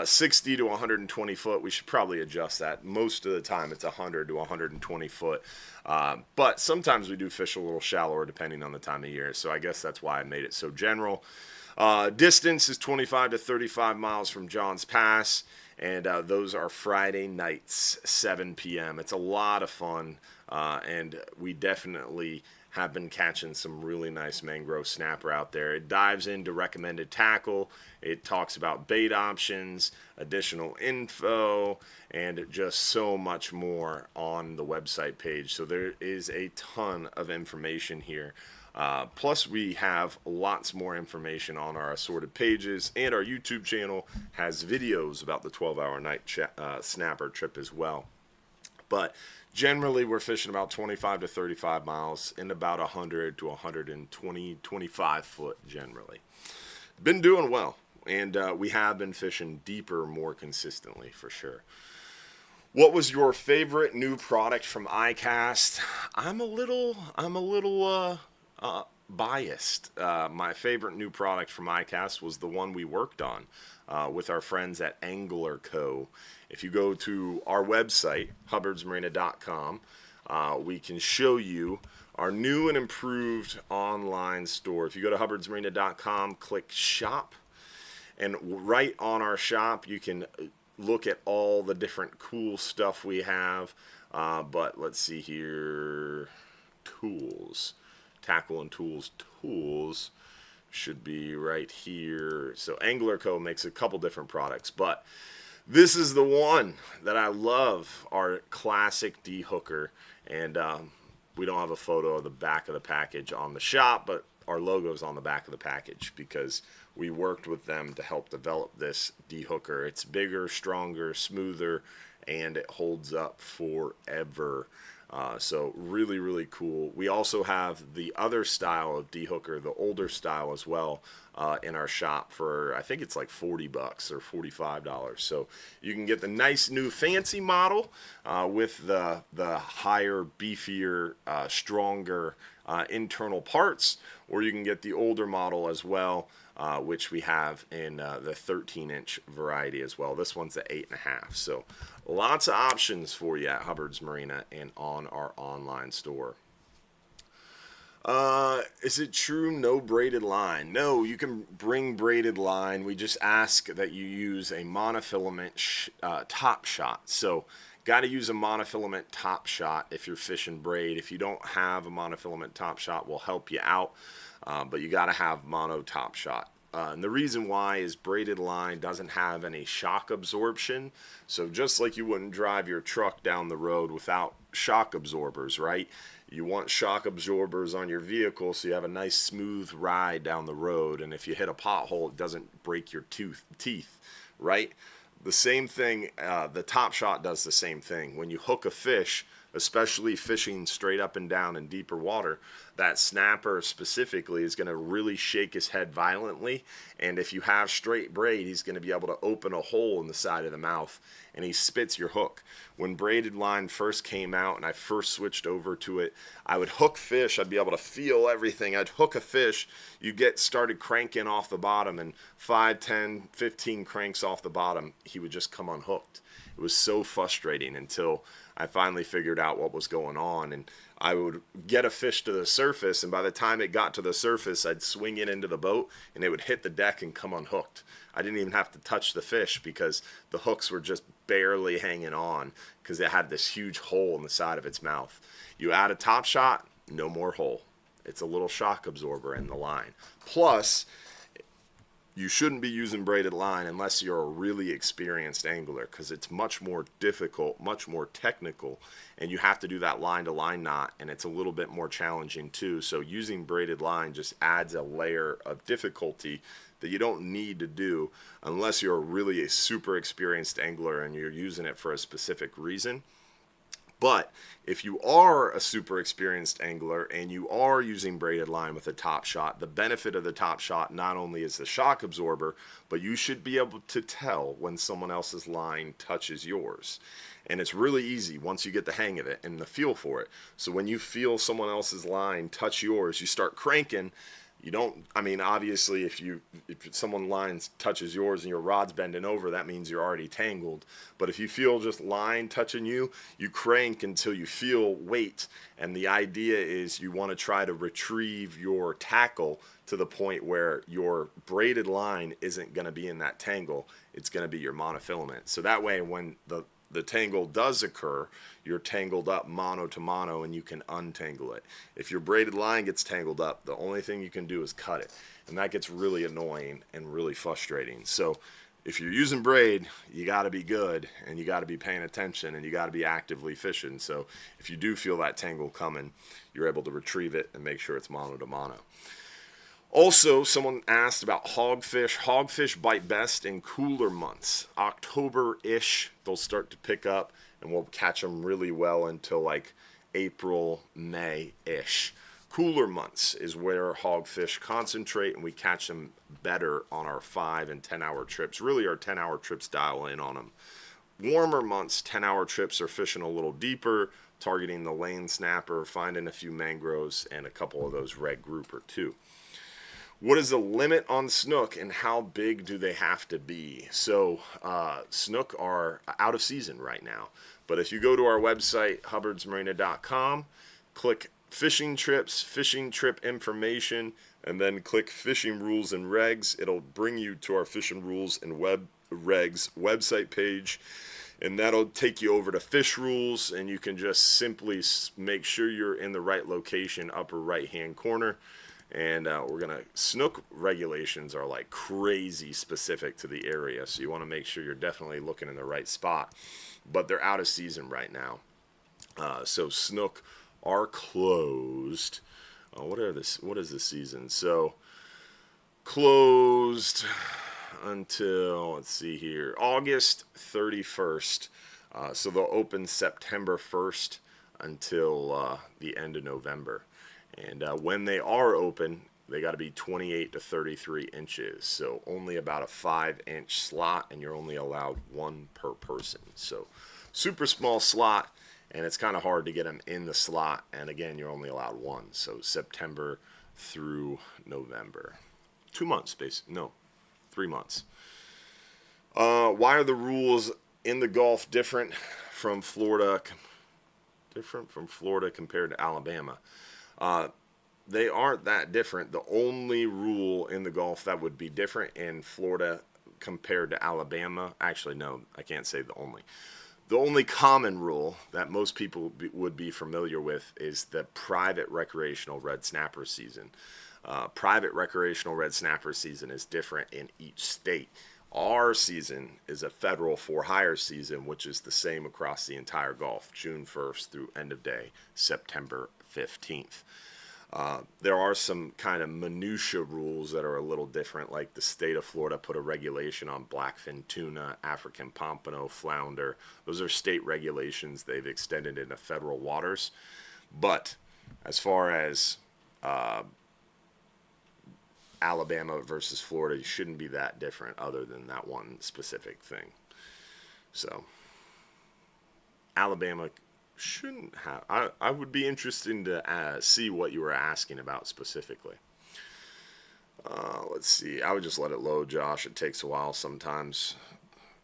60 to 120 foot. We should probably adjust that. Most of the time it's 100 to 120 foot. But sometimes we do fish a little shallower depending on the time of year. So I guess that's why I made it so general. Distance is 25 to 35 miles from Johns Pass. And those are Friday nights, 7 p.m. It's a lot of fun. And we definitely have been catching some really nice mangrove snapper out there. It dives into recommended tackle. It talks about bait options, additional info, and just so much more on the website page. So there is a ton of information here. Plus, we have lots more information on our assorted pages, and our YouTube channel has videos about the 12-hour night snapper trip as well. But generally, we're fishing about 25 to 35 miles in about 100 to 120, 25 foot generally. Been doing well, and we have been fishing deeper more consistently for sure. What was your favorite new product from iCast? I'm a little biased. My favorite new product from iCast was the one we worked on with our friends at Angler Co. If you go to our website, hubbardsmarina.com, we can show you our new and improved online store. If you go to hubbardsmarina.com, click shop, and right on our shop, you can look at all the different cool stuff we have. But let's see here, tools. Tackle and tools should be right here. So Angler Co. makes a couple different products, but this is the one that I love, our classic D-hooker. And we don't have a photo of the back of the package on the shop, but our logo's on the back of the package because we worked with them to help develop this D-hooker. It's bigger, stronger, smoother, and it holds up forever. So really, really cool. We also have the other style of D-hooker, the older style as well, in our shop for, I think it's like $40 or $45. So you can get the nice new fancy model with the higher, beefier, stronger internal parts, or you can get the older model as well, which we have in the 13-inch variety as well. This one's the 8.5. So lots of options for you at Hubbard's Marina and on our online store. Is it true no braided line? No, you can bring braided line. We just ask that you use a monofilament top shot. So got to use a monofilament top shot if you're fishing braid. If you don't have a monofilament top shot, we'll help you out. But you got to have mono top shot. And the reason why is braided line doesn't have any shock absorption. So just like you wouldn't drive your truck down the road without shock absorbers, right? You want shock absorbers on your vehicle so you have a nice smooth ride down the road. And if you hit a pothole, it doesn't break your teeth, right? The same thing, the top shot does the same thing. When you hook a fish, especially fishing straight up and down in deeper water, that snapper specifically is going to really shake his head violently, and if you have straight braid, he's going to be able to open a hole in the side of the mouth and he spits your hook. When braided line first came out and I first switched over to it, I would hook fish, I'd be able to feel everything. I'd hook a fish, you get started cranking off the bottom, and 5, 10, 15 cranks off the bottom, he would just come unhooked. It was so frustrating until I finally figured out what was going on, and I would get a fish to the surface, and by the time it got to the surface, I'd swing it into the boat, and it would hit the deck and come unhooked. I didn't even have to touch the fish because the hooks were just barely hanging on because it had this huge hole in the side of its mouth. You add a top shot, no more hole. It's a little shock absorber in the line. Plus, you shouldn't be using braided line unless you're a really experienced angler, because it's much more difficult, much more technical, and you have to do that line-to-line knot, and it's a little bit more challenging too. So using braided line just adds a layer of difficulty that you don't need to do unless you're really a super experienced angler and you're using it for a specific reason. But if you are a super experienced angler and you are using braided line with a top shot, the benefit of the top shot not only is the shock absorber, but you should be able to tell when someone else's line touches yours. And it's really easy once you get the hang of it and the feel for it. So when you feel someone else's line touch yours, you start cranking. You don't, I mean, obviously if someone lines touches yours and your rod's bending over, that means you're already tangled. But if you feel just line touching you, you crank until you feel weight. And the idea is you want to try to retrieve your tackle to the point where your braided line isn't going to be in that tangle. It's going to be your monofilament. So that way when the tangle does occur, you're tangled up mono to mono and you can untangle it. If your braided line gets tangled up, the only thing you can do is cut it. And that gets really annoying and really frustrating. So if you're using braid, you got to be good and you got to be paying attention and you got to be actively fishing. So if you do feel that tangle coming, you're able to retrieve it and make sure it's mono to mono. Also, someone asked about hogfish. Hogfish bite best in cooler months. October-ish, they'll start to pick up, and we'll catch them really well until like April, May-ish. Cooler months is where hogfish concentrate, and we catch them better on our 5 and 10-hour trips. Really, our 10-hour trips dial in on them. Warmer months, 10-hour trips are fishing a little deeper, targeting the lane snapper, finding a few mangroves, and a couple of those red grouper too. What is the limit on snook and how big do they have to be? So snook are out of season right now. But if you go to our website, hubbardsmarina.com, click fishing trips, fishing trip information, and then click fishing rules and regs, it'll bring you to our fishing rules and regs website page. And that'll take you over to fish rules, and you can just simply make sure you're in the right location, upper right-hand corner. And we're going to, snook regulations are like crazy specific to the area, so you want to make sure you're definitely looking in the right spot. But they're out of season right now. So snook are closed. What is the season? So closed until, let's see here, August 31st. So they'll open September 1st. until the end of November. And when they are open, they got to be 28 to 33 inches. So only about a 5-inch slot, and you're only allowed one per person. So super small slot, and it's kind of hard to get them in the slot. And again, you're only allowed one. So September through November. 2 months, basically. No, 3 months. Why are the rules in the Gulf different from Florida? Different from Florida compared to Alabama? They aren't that different. The only rule in the Gulf that would be different in Florida compared to Alabama, actually, no, I can't say the only. The only common rule that most people would be familiar with is the private recreational red snapper season. Private recreational red snapper season is different in each state. Our season is a federal for-hire season, which is the same across the entire Gulf, June 1st through end of day, September 15th. There are some kind of minutia rules that are a little different, like the state of Florida put a regulation on blackfin tuna, African pompano, flounder. Those are state regulations. They've extended into federal waters. But as far as Alabama versus Florida, you shouldn't be that different other than that one specific thing. So Alabama shouldn't have. I would be interested to see what you were asking about specifically. Let's see. I would just let it load, Josh. It takes a while sometimes.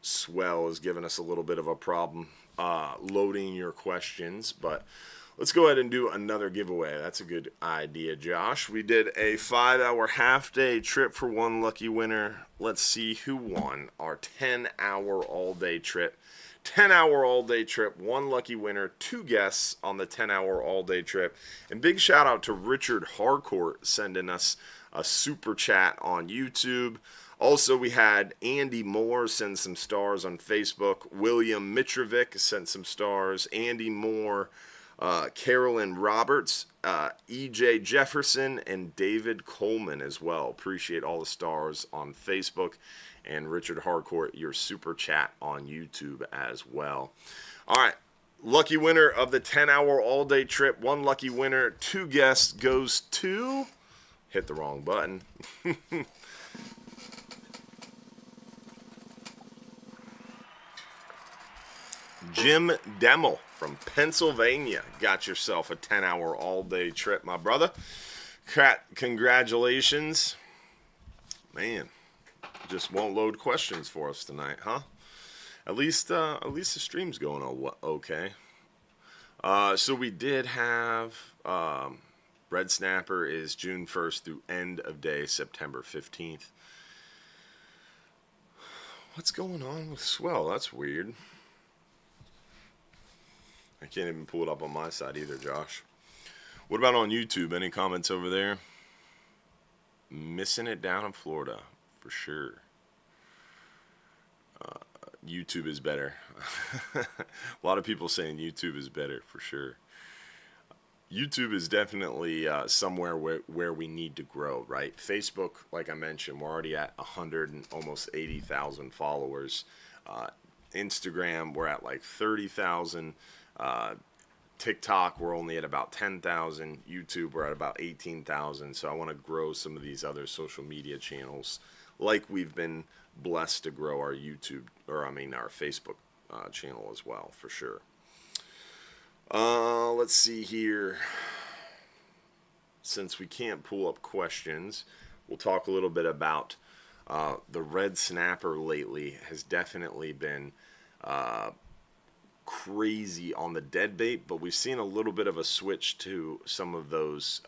Swell is giving us a little bit of a problem loading your questions, but let's go ahead and do another giveaway. That's a good idea, Josh. We did a 5-hour half-day trip for one lucky winner. Let's see who won our 10-hour all-day trip. 10-hour all-day trip, one lucky winner, 2 guests on the 10-hour all-day trip. And big shout out to Richard Harcourt sending us a super chat on YouTube. Also, we had Andy Moore send some stars on Facebook. William Mitrovic sent some stars. Andy Moore, Carolyn Roberts, E.J. Jefferson, and David Coleman as well. Appreciate all the stars on Facebook. And Richard Harcourt, your super chat on YouTube as well. All right, lucky winner of the 10-hour all-day trip. One lucky winner, 2 guests goes to... Hit the wrong button. Jim Demmel from Pennsylvania. Got yourself a 10-hour all-day trip, my brother. Congratulations. Man. Just won't load questions for us tonight, huh? At least the stream's going okay. So we did have red snapper is June 1st through end of day September 15th. What's going on with swell? That's weird. I can't even pull it up on my side either, Josh. What about on YouTube? Any comments over there? Missing it down in Florida. For sure. YouTube is better. A lot of people saying YouTube is better, for sure. YouTube is definitely somewhere where we need to grow, right? Facebook, like I mentioned, we're already at 100 and almost 80,000 followers. Instagram, we're at like 30,000. TikTok, we're only at about 10,000. YouTube, we're at about 18,000. So I want to grow some of these other social media channels like we've been blessed to grow our YouTube, our Facebook channel as well, for sure. Let's see here. Since we can't pull up questions, we'll talk a little bit about the red snapper lately has definitely been crazy on the dead bait, but we've seen a little bit of a switch to some of those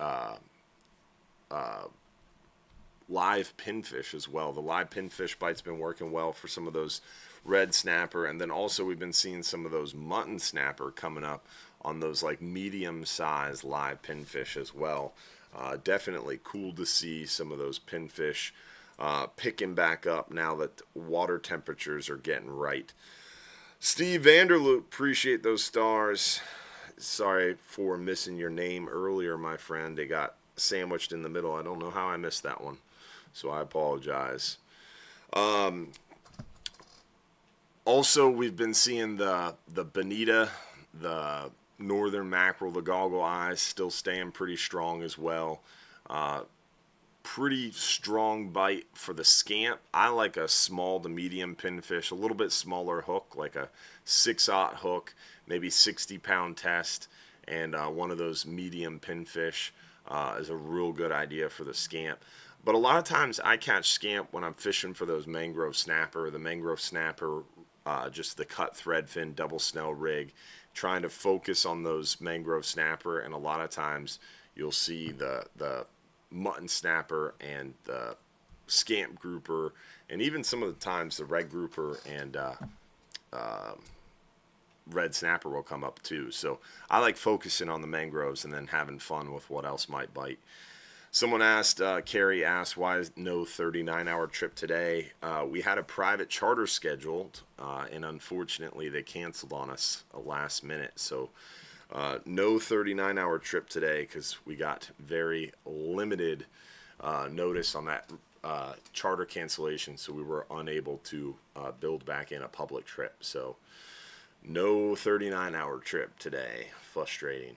live pinfish as well. The live pinfish bite's been working well for some of those red snapper, and then also we've been seeing some of those mutton snapper coming up on those like medium-sized live pinfish as well. Definitely cool to see some of those pinfish picking back up now that water temperatures are getting right. Steve Vanderloop, appreciate those stars. Sorry for missing your name earlier, my friend. It got sandwiched in the middle. I don't know how I missed that one, so I apologize. Also, we've been seeing the bonita, the northern mackerel, the goggle eyes, still staying pretty strong as well. Pretty strong bite for the scamp. I like a small to medium pinfish, a little bit smaller hook, like a 6/0 hook, maybe 60-pound test, and one of those medium pinfish is a real good idea for the scamp. But a lot of times I catch scamp when I'm fishing for those mangrove snapper. The mangrove snapper, just the cut thread fin double snell rig, trying to focus on those mangrove snapper, and a lot of times you'll see the mutton snapper and the scamp grouper, and even some of the times the red grouper and red snapper will come up too. So I like focusing on the mangroves and then having fun with what else might bite. Someone asked, Carrie asked, why is no 39-hour trip today? We had a private charter scheduled, and unfortunately they canceled on us last minute. So no 39-hour trip today because we got very limited notice on that charter cancellation, so we were unable to build back in a public trip. So no 39-hour trip today. Frustrating.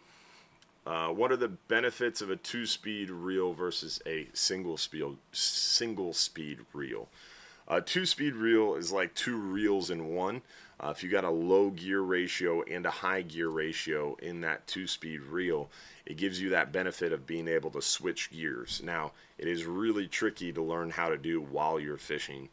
What are the benefits of a 2-speed reel versus a single speed reel? A 2-speed reel is like 2 reels in one. If you got a low gear ratio and a high gear ratio in that 2-speed reel, it gives you that benefit of being able to switch gears. Now, it is really tricky to learn how to do while you're fishing,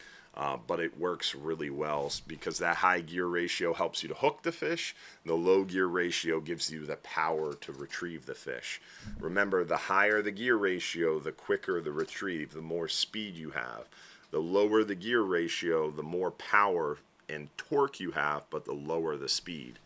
but it works really well because that high gear ratio helps you to hook the fish. The low gear ratio gives you the power to retrieve the fish. Remember, the higher the gear ratio, the quicker the retrieve, the more speed you have. The lower the gear ratio, the more power and torque you have, but the lower the speed.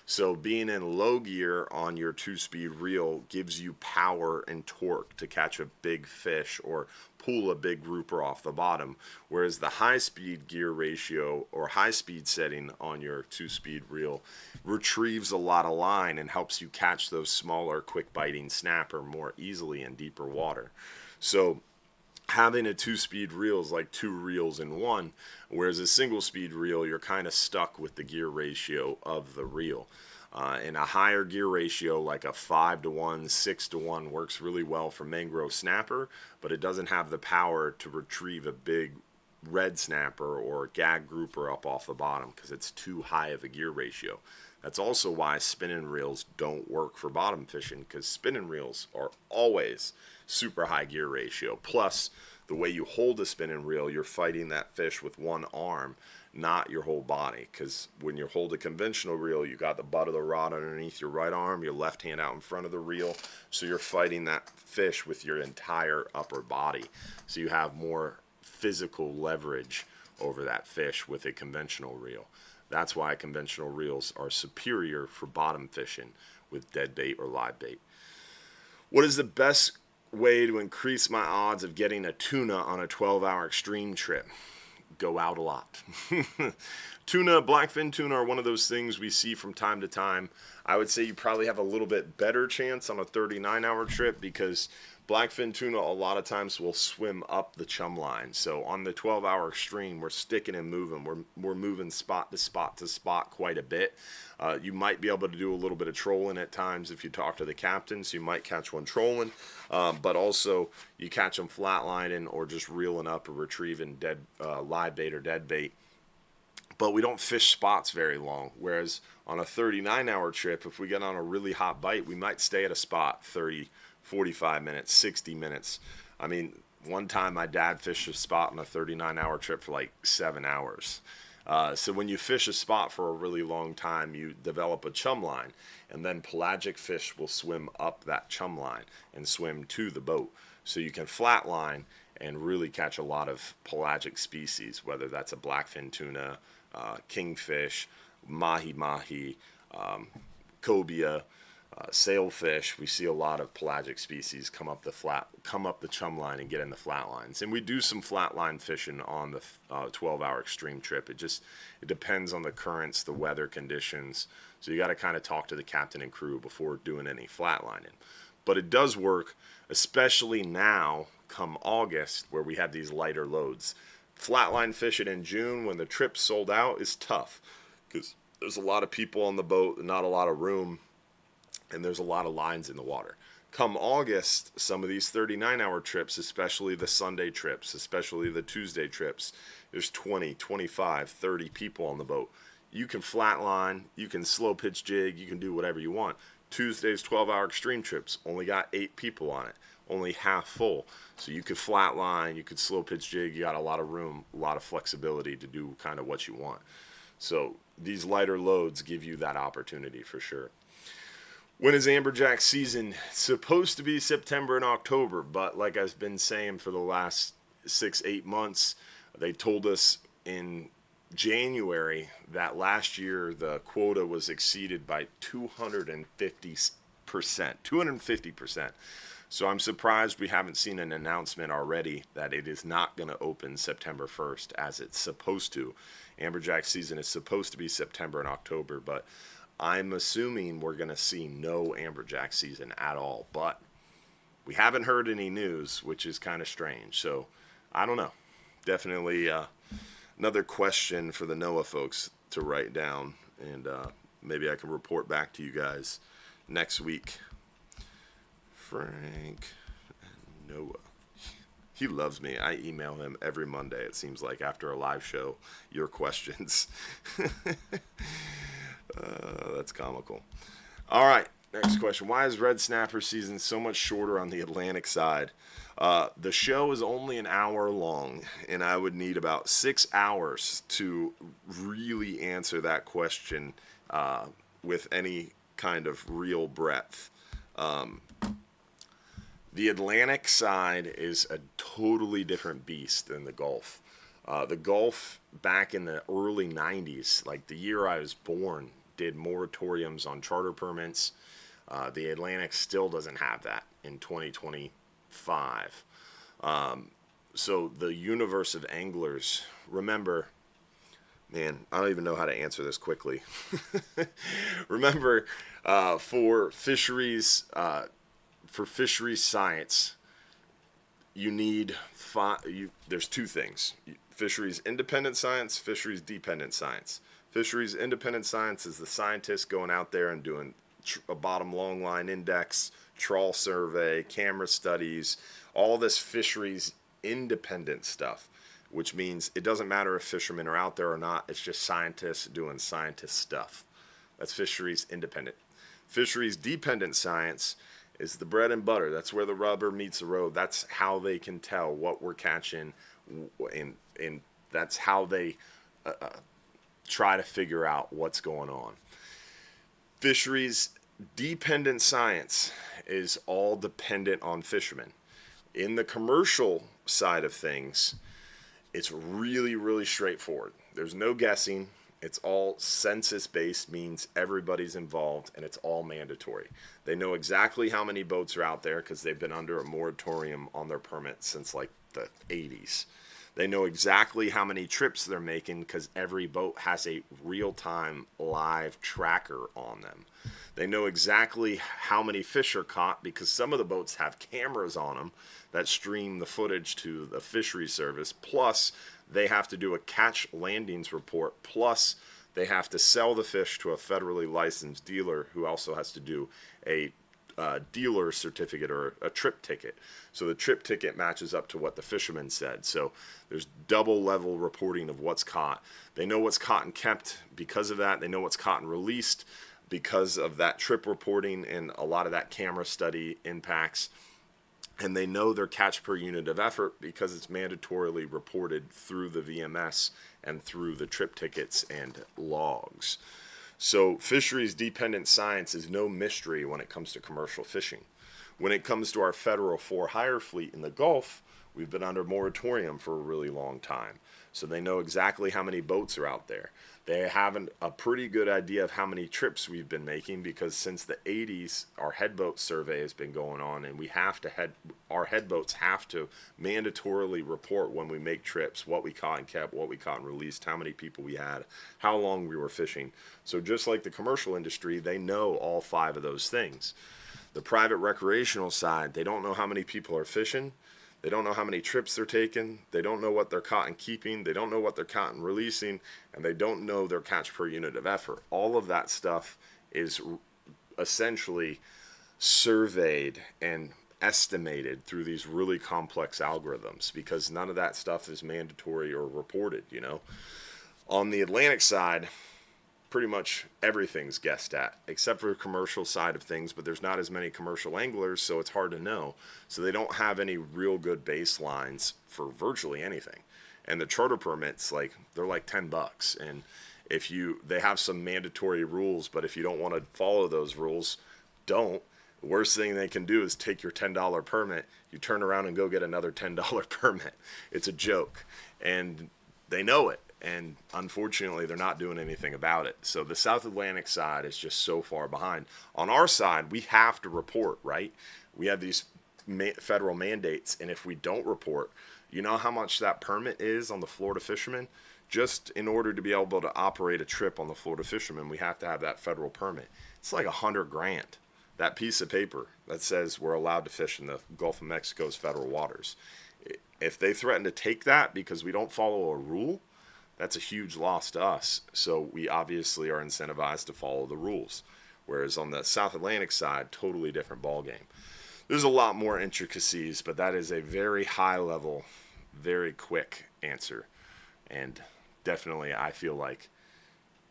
So being in low gear on your 2-speed reel gives you power and torque to catch a big fish or pull a big grouper off the bottom, whereas the high-speed gear ratio or high-speed setting on your 2-speed reel retrieves a lot of line and helps you catch those smaller, quick-biting snapper more easily in deeper water. So having a 2-speed reel is like 2 reels in one, whereas a single-speed reel, you're kind of stuck with the gear ratio of the reel. And a higher gear ratio, like a 5-to-1, 6-to-1, works really well for mangrove snapper, but it doesn't have the power to retrieve a big red snapper or gag grouper up off the bottom because it's too high of a gear ratio. That's also why spinning reels don't work for bottom fishing, because spinning reels are always super high gear ratio. Plus, the way you hold a spinning reel, you're fighting that fish with one arm, not your whole body. Because when you hold a conventional reel, you got the butt of the rod underneath your right arm, your left hand out in front of the reel. So you're fighting that fish with your entire upper body. So you have more physical leverage over that fish with a conventional reel. That's why conventional reels are superior for bottom fishing with dead bait or live bait. What is the best way to increase my odds of getting a tuna on a 12-hour extreme trip? Go out a lot. Tuna, blackfin tuna are one of those things we see from time to time. I would say you probably have a little bit better chance on a 39-hour trip because blackfin tuna a lot of times will swim up the chum line. So on the 12-hour extreme, we're sticking and moving. We're moving spot to spot to spot quite a bit. You might be able to do a little bit of trolling at times if you talk to the captain, so you might catch one trolling. But also you catch them flatlining or just reeling up or retrieving dead live bait or dead bait. But we don't fish spots very long, whereas on a 39-hour trip, if we get on a really hot bite, we might stay at a spot 30, 45 minutes, 60 minutes. I mean, one time my dad fished a spot on a 39-hour trip for like 7 hours. So when you fish a spot for a really long time, you develop a chum line, and then pelagic fish will swim up that chum line and swim to the boat. So you can flatline and really catch a lot of pelagic species, whether that's a blackfin tuna, kingfish, mahi-mahi, cobia, sailfish. We see a lot of pelagic species come up the chum line and get in the flat lines. And we do some flatline fishing on the 12-hour extreme trip. It depends on the currents, the weather conditions. So you got to kind of talk to the captain and crew before doing any flatlining. But it does work, especially now, come August, where we have these lighter loads. Flatline fishing in June when the trip's sold out is tough because there's a lot of people on the boat and not a lot of room. and there's a lot of lines in the water. Come August, some of these 39-hour trips, especially the Sunday trips, especially the Tuesday trips, there's 20, 25, 30 people on the boat. You can flatline, you can slow pitch jig, you can do whatever you want. Tuesday's 12-hour extreme trips only got 8 people on it, only half full. So you could flatline, you could slow pitch jig, you got a lot of room, a lot of flexibility to do kind of what you want. So these lighter loads give you that opportunity for sure. When is amberjack season? Supposed to be September and October, but like I've been saying for the last 6-8 months, they told us in January that last year the quota was exceeded by 250%. 250%. So I'm surprised we haven't seen an announcement already that it is not going to open September 1st as it's supposed to. Amberjack season is supposed to be September and October, but I'm assuming we're going to see no amberjack season at all. But we haven't heard any news, which is kind of strange. So I don't know. Definitely another question for the NOAA folks to write down, and maybe I can report back to you guys next week. Frank and Noah. He loves me. I email him every Monday, it seems like, after a live show, your questions. That's comical. All right, next question. Why is red snapper season so much shorter on the Atlantic side? The show is only an hour long, and I would need about 6 hours to really answer that question with any kind of real breadth. The Atlantic side is a totally different beast than the Gulf. The Gulf, back in the early 90s, like the year I was born, did moratoriums on charter permits. The Atlantic still doesn't have that in 2025. So the universe of anglers, remember, man, I don't even know how to answer this quickly. Remember, for fisheries science, you need there's two things: fisheries independent science, fisheries dependent science. Fisheries independent science is the scientists going out there and doing a bottom long line index, trawl survey, camera studies, all this fisheries independent stuff, which means it doesn't matter if fishermen are out there or not. It's just scientists doing scientist stuff. That's fisheries independent. Fisheries dependent science is the bread and butter. That's where the rubber meets the road. That's how they can tell what we're catching, and that's how they try to figure out what's going on. Fisheries dependent science is all dependent on fishermen. In the commercial side of things, it's really, really straightforward. There's no guessing. It's all census-based, means everybody's involved, and it's all mandatory. They know exactly how many boats are out there because they've been under a moratorium on their permits since like the 80s. They know exactly how many trips they're making because every boat has a real-time live tracker on them. They know exactly how many fish are caught because some of the boats have cameras on them that stream the footage to the fishery service. Plus, they have to do a catch landings report. Plus, they have to sell the fish to a federally licensed dealer who also has to do a dealer certificate or a trip ticket. So the trip ticket matches up to what the fisherman said. So there's double level reporting of what's caught. They know what's caught and kept because of that. They know what's caught and released because of that trip reporting and a lot of that camera study impacts. And they know their catch per unit of effort because it's mandatorily reported through the VMS and through the trip tickets and logs. So fisheries dependent science is no mystery when it comes to commercial fishing. When it comes to our federal for-hire fleet in the Gulf, we've been under moratorium for a really long time. So they know exactly how many boats are out there. They have a pretty good idea of how many trips we've been making because since the 80s, our headboat survey has been going on, and our headboats have to mandatorily report when we make trips, what we caught and kept, what we caught and released, how many people we had, how long we were fishing. So just like the commercial industry, they know all 5 of those things. The private recreational side, they don't know how many people are fishing. They don't know how many trips they're taking. They don't know what they're caught and keeping. They don't know what they're caught and releasing. And they don't know their catch per unit of effort. All of that stuff is essentially surveyed and estimated through these really complex algorithms, because none of that stuff is mandatory or reported, you know. On the Atlantic side, pretty much everything's guessed at, except for the commercial side of things, but there's not as many commercial anglers, so it's hard to know. So they don't have any real good baselines for virtually anything. And the charter permits, like, they're like $10. And if they have some mandatory rules, but if you don't want to follow those rules, don't. The worst thing they can do is take your $10 permit, you turn around and go get another $10 permit. It's a joke. And they know it. And unfortunately, they're not doing anything about it. So the South Atlantic side is just so far behind. On our side, we have to report, right? We have these federal mandates. And if we don't report, you know how much that permit is on the Florida fishermen? Just in order to be able to operate a trip on the Florida fishermen, we have to have that federal permit. It's like $100,000. That piece of paper that says we're allowed to fish in the Gulf of Mexico's federal waters. If they threaten to take that because we don't follow a rule, that's a huge loss to us. So we obviously are incentivized to follow the rules. Whereas on the South Atlantic side, totally different ballgame. There's a lot more intricacies, but that is a very high level, very quick answer. And definitely I feel like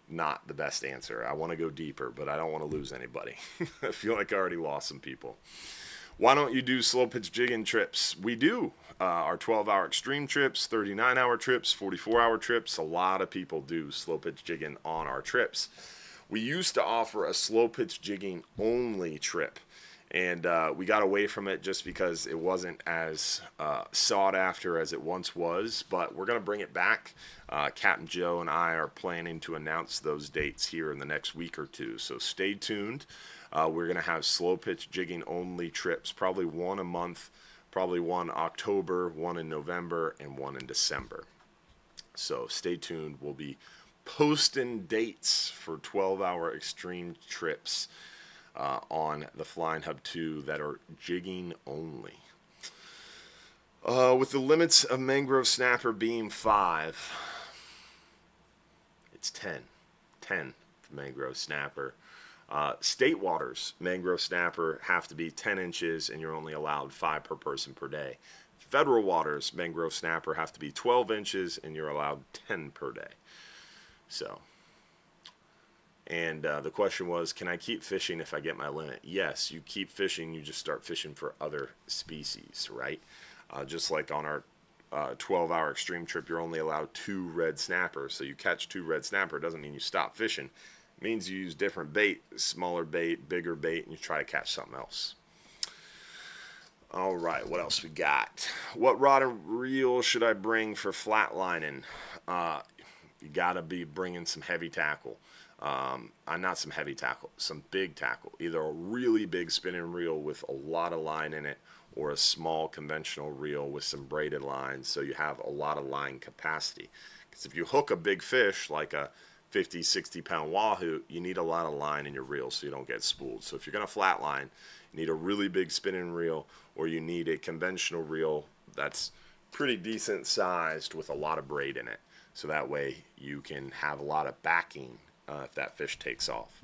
not the best answer. I want to go deeper, but I don't want to lose anybody. I feel like I already lost some people. Why don't you do slow pitch jigging trips? We do. Our 12-hour extreme trips, 39-hour trips, 44-hour trips. A lot of people do slow pitch jigging on our trips. We used to offer a slow pitch jigging only trip, and we got away from it just because it wasn't as sought after as it once was, but we're going to bring it back. Capt. Joe and I are planning to announce those dates here in the next week or two, so stay tuned. We're going to have slow pitch jigging only trips, probably one a month, probably one October, one in November, and one in December. So stay tuned. We'll be posting dates for 12-hour extreme trips on the Flying Hub 2 that are jigging only. With the limits of mangrove snapper being 5, it's 10. 10 for mangrove snapper. State waters, mangrove snapper have to be 10 inches and you're only allowed 5 per person per day. Federal waters, mangrove snapper have to be 12 inches and you're allowed 10 per day. So, and the question was, can I keep fishing if I get my limit? Yes, you keep fishing, you just start fishing for other species, right? Just like on our 12-hour extreme trip, you're only allowed 2 red snappers. So you catch 2 red snapper, doesn't mean you stop fishing. It means you use different bait, smaller bait, bigger bait, and you try to catch something else. All right, what else we got? What rod and reel should I bring for flatlining? You got to be bringing some heavy tackle. Not some heavy tackle, some big tackle. Either a really big spinning reel with a lot of line in it, or a small conventional reel with some braided lines, so you have a lot of line capacity. Because if you hook a big fish like a 50, 60 pound wahoo, you need a lot of line in your reel so you don't get spooled. So if you're going to flatline, you need a really big spinning reel, or you need a conventional reel that's pretty decent sized with a lot of braid in it. So that way you can have a lot of backing if that fish takes off.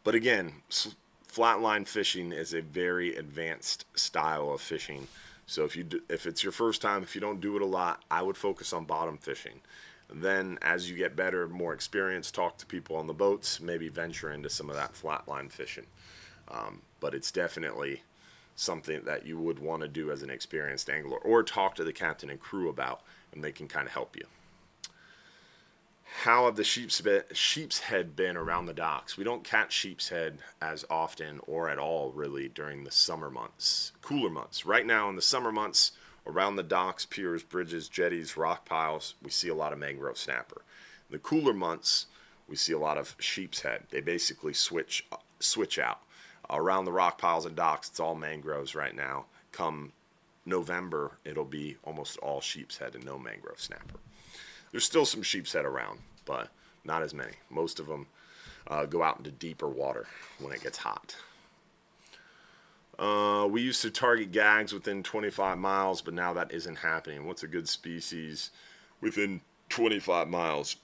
But again, flatline fishing is a very advanced style of fishing. So if it's your first time, if you don't do it a lot, I would focus on bottom fishing. Then as you get better, more experience, talk to people on the boats, maybe venture into some of that flatline fishing. But it's definitely something that you would want to do as an experienced angler, or talk to the captain and crew about, and they can kind of help you. How have the sheep's head been around the docks? We don't catch sheep's head as often or at all really during the summer months, cooler months. Right now in the summer months, around the docks, piers, bridges, jetties, rock piles, we see a lot of mangrove snapper. In the cooler months, we see a lot of sheep's head. They basically switch out. Around the rock piles and docks, it's all mangroves right now. Come November, it'll be almost all sheep's head and no mangrove snapper. There's still some sheep's head around, but not as many. Most of them go out into deeper water when it gets hot. We used to target gags within 25 miles, but now that isn't happening. What's a good species within 25 miles?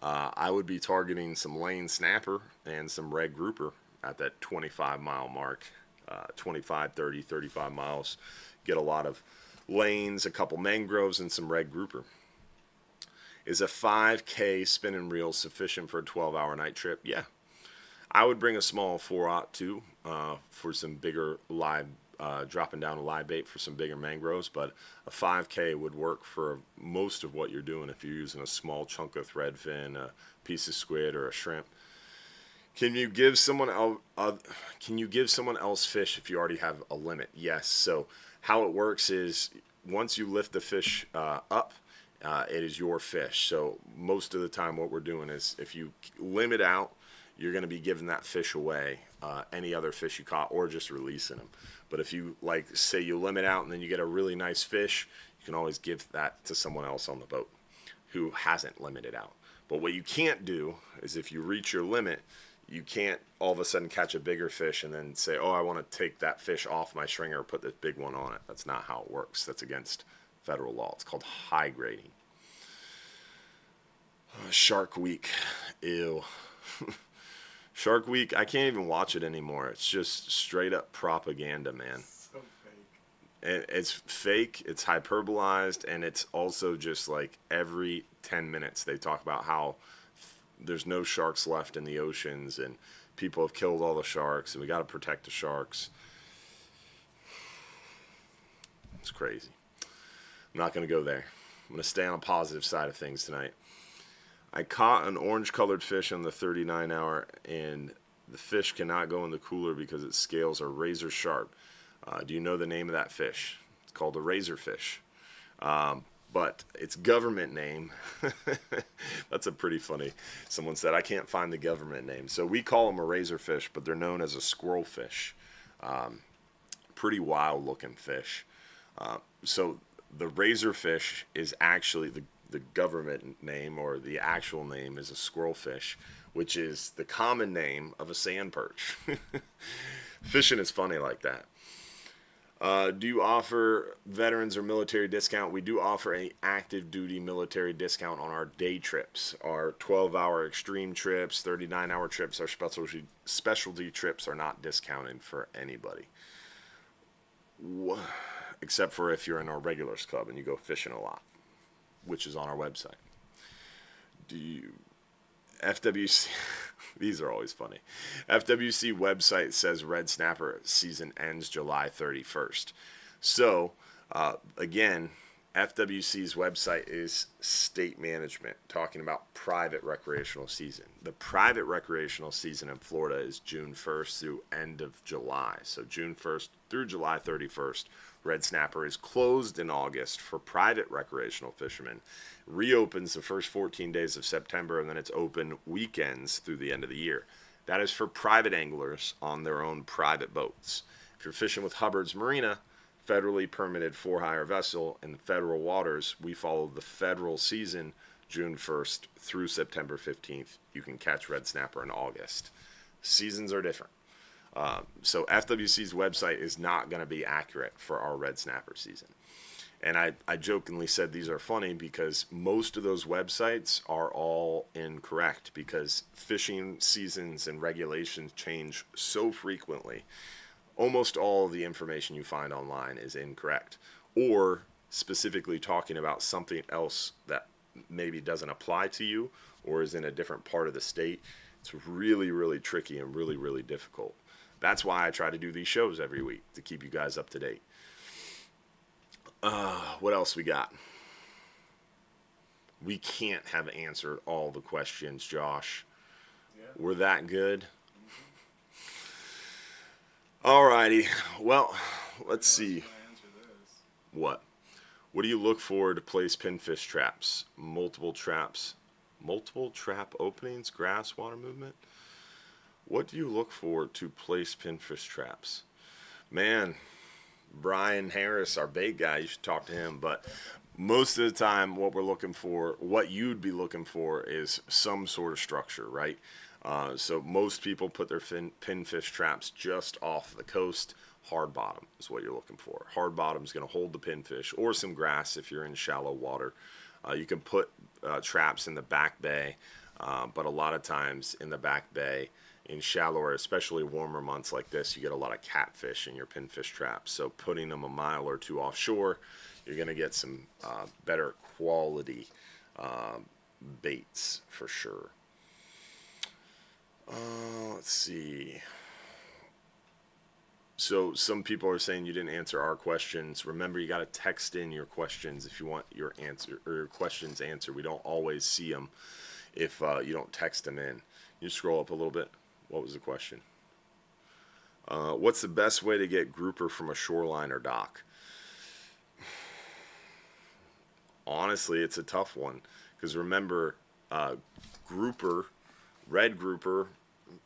I would be targeting some lane snapper and some red grouper at that 25-mile mark. 25, 30, 35 miles. Get a lot of lanes, a couple mangroves, and some red grouper. Is a 5K spin and reel sufficient for a 12-hour night trip? Yeah. I would bring a small 4/0 too for some bigger live, dropping down a live bait for some bigger mangroves, but a 5K would work for most of what you're doing if you're using a small chunk of threadfin, a piece of squid, or a shrimp. Can you give someone else fish if you already have a limit? Yes. So how it works is once you lift the fish up, it is your fish. So most of the time what we're doing is if you limit out, you're going to be giving that fish away, any other fish you caught, or just releasing them. But if you, like, say you limit out and then you get a really nice fish, you can always give that to someone else on the boat who hasn't limited out. But what you can't do is if you reach your limit, you can't all of a sudden catch a bigger fish and then say, oh, I want to take that fish off my stringer, put this big one on it. That's not how it works. That's against federal law. It's called high grading. Shark Week. Ew. Shark Week, I can't even watch it anymore. It's just straight up propaganda, man. So fake. And it's fake, it's hyperbolized, and it's also just like every 10 minutes they talk about how there's no sharks left in the oceans and people have killed all the sharks and we got to protect the sharks. It's crazy. I'm not going to go there. I'm going to stay on a positive side of things tonight. I caught an orange-colored fish on the 39-hour, and the fish cannot go in the cooler because its scales are razor sharp. Do you know the name of that fish? It's called a razorfish. But its government name, that's a pretty funny. Someone said, I can't find the government name. So we call them a razorfish, but they're known as a squirrelfish. Pretty wild-looking fish. So the razorfish is actually the government name, or the actual name is a squirrelfish, which is the common name of a sand perch. Fishing is funny like that. Do you offer veterans or military discount? We do offer an active duty military discount on our day trips. Our 12-hour extreme trips, 39-hour trips, our specialty trips are not discounted for anybody. Except for if you're in our regulars club and you go fishing a lot, which is on our website. Do you FWC these are always funny. FWC website says red snapper season ends July 31st. So again, FWC's website is state management talking about private recreational season. The private recreational season in Florida is June 1st through end of July. So June 1st through July 31st. Red snapper is closed in August for private recreational fishermen. Reopens the first 14 days of September, and then it's open weekends through the end of the year. That is for private anglers on their own private boats. If you're fishing with Hubbard's Marina, federally permitted for-hire vessel in federal waters, we follow the federal season June 1st through September 15th. You can catch red snapper in August. Seasons are different. So FWC's website is not going to be accurate for our red snapper season. And I jokingly said these are funny because most of those websites are all incorrect because fishing seasons and regulations change so frequently. Almost all of the information you find online is incorrect, or specifically talking about something else that maybe doesn't apply to you or is in a different part of the state. It's really, really tricky and really, really difficult. That's why I try to do these shows every week, to keep you guys up to date. What else we got? We can't have answered all the questions, Josh. Yeah. We're that good. Alrighty. Well, let's see. What? What do you look for to place pinfish traps? Multiple trap openings, grass, water movement? What do you look for to place pinfish traps? Man, Brian Harris, our bait guy, you should talk to him. But most of the time, what we're looking for, what you'd be looking for, is some sort of structure, right? So most people put their pinfish traps just off the coast. Hard bottom is what you're looking for. Hard bottom is going to hold the pinfish, or some grass if you're in shallow water. You can put traps in the back bay. But a lot of times in the back bay, in shallower, especially warmer months like this, you get a lot of catfish in your pinfish traps. So putting them a mile or two offshore, you're going to get some better quality baits for sure. Let's see. So some people are saying you didn't answer our questions. Remember, you got to text in your questions if you want your answer or your questions answered. We don't always see them if you don't text them in. You scroll up a little bit. What was the question? What's the best way to get grouper from a shoreline or dock? Honestly, it's a tough one because remember, grouper, red grouper,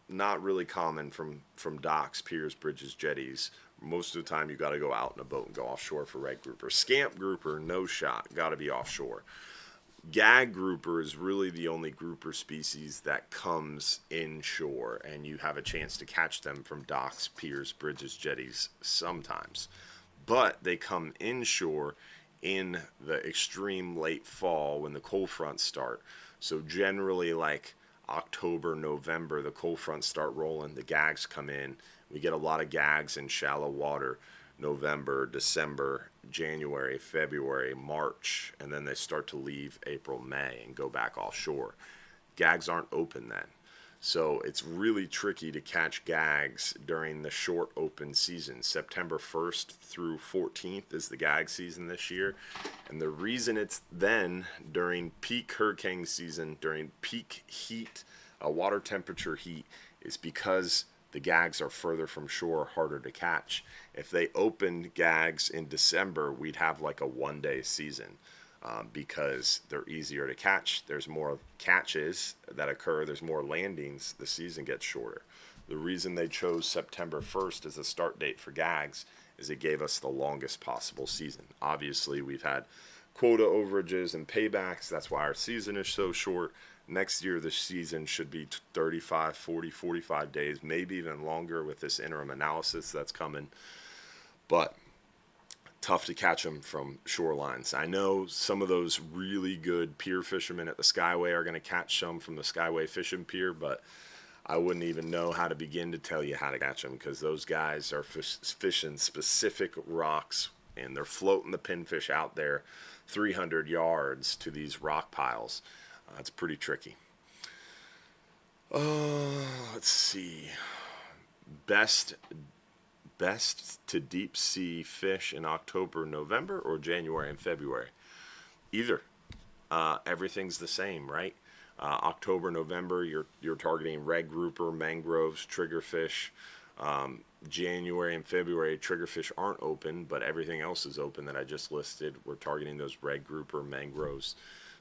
not really common from docks, piers, bridges, jetties. Most of the time, you got to go out in a boat and go offshore for red grouper. Scamp grouper, no shot, got to be offshore. Gag grouper is really the only grouper species that comes inshore, and you have a chance to catch them from docks, piers, bridges, jetties sometimes. But they come inshore in the extreme late fall when the cold fronts start. So generally like October, November, the cold fronts start rolling, the gags come in. We get a lot of gags in shallow water. November, December, January, February, March, and then they start to leave April, May and go back offshore. Gags aren't open then. So it's really tricky to catch gags during the short open season. September 1st through 14th is the gag season this year. And the reason it's then during peak hurricane season, during peak heat, water temperature heat, is because the gags are further from shore, harder to catch. If they opened gags in December, we'd have like a one-day season because they're easier to catch. There's more catches that occur. There's more landings. The season gets shorter. The reason they chose September 1st as the start date for gags is it gave us the longest possible season. Obviously, we've had quota overages and paybacks. That's why our season is so short. Next year, the season should be 35, 40, 45 days, maybe even longer with this interim analysis that's coming. But tough to catch them from shorelines. I know some of those really good pier fishermen at the Skyway are going to catch some from the Skyway Fishing Pier, but I wouldn't even know how to begin to tell you how to catch them because those guys are fishing specific rocks and they're floating the pinfish out there 300 yards to these rock piles. It's pretty tricky. Let's see. Best to deep sea fish in October, November, or January and February? Either. Everything's the same, right? October, November, you're targeting red grouper, mangroves, triggerfish. January and February, triggerfish aren't open, but everything else is open that I just listed. We're targeting those red grouper, mangroves.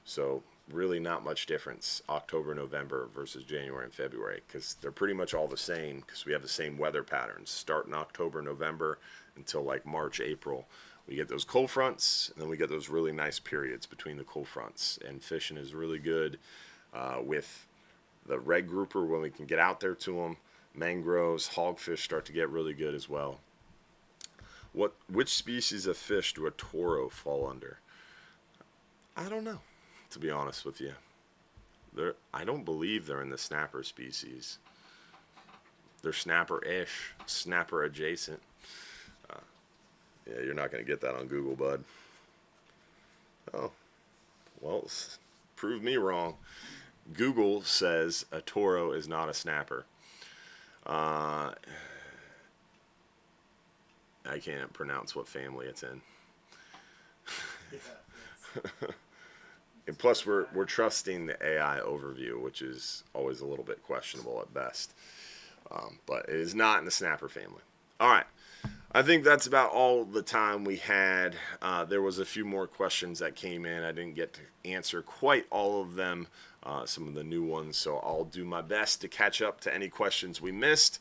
So really not much difference October, November versus January and February because they're pretty much all the same because we have the same weather patterns. Start in October, November until like March, April. We get those cold fronts and then we get those really nice periods between the cold fronts. And fishing is really good with the red grouper when we can get out there to them. Mangroves, hogfish start to get really good as well. Which species of fish do a toro fall under? I don't know, to be honest with you. I don't believe they're in the snapper species. They're snapper-ish, snapper adjacent. Yeah, you're not going to get that on Google, bud. Oh, well, prove me wrong. Google says a toro is not a snapper. I can't pronounce what family it's in. And plus, we're trusting the AI overview, which is always a little bit questionable at best. But it is not in the snapper family. All right. I think that's about all the time we had. There was a few more questions that came in. I didn't get to answer quite all of them, some of the new ones. So I'll do my best to catch up to any questions we missed.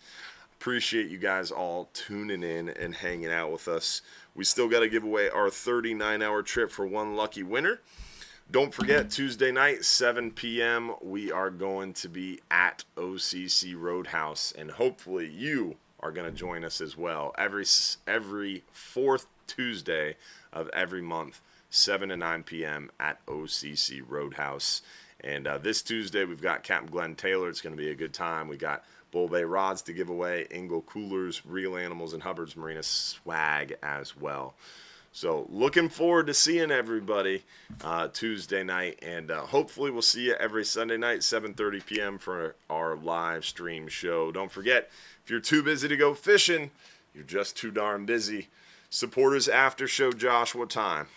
Appreciate you guys all tuning in and hanging out with us. We still got to give away our 39-hour trip for one lucky winner. Don't forget, Tuesday night, 7 p.m., we are going to be at OCC Roadhouse, and hopefully you are going to join us as well. Every fourth Tuesday of every month, 7 to 9 p.m. at OCC Roadhouse. And this Tuesday, we've got Captain Glenn Taylor. It's going to be a good time. We got Bull Bay rods to give away, Engel coolers, real animals, and Hubbard's Marina swag as well. So looking forward to seeing everybody Tuesday night, and hopefully we'll see you every Sunday night, 7:30 p.m. for our live stream show. Don't forget, if you're too busy to go fishing, you're just too darn busy. Supporters after show, Josh, what time?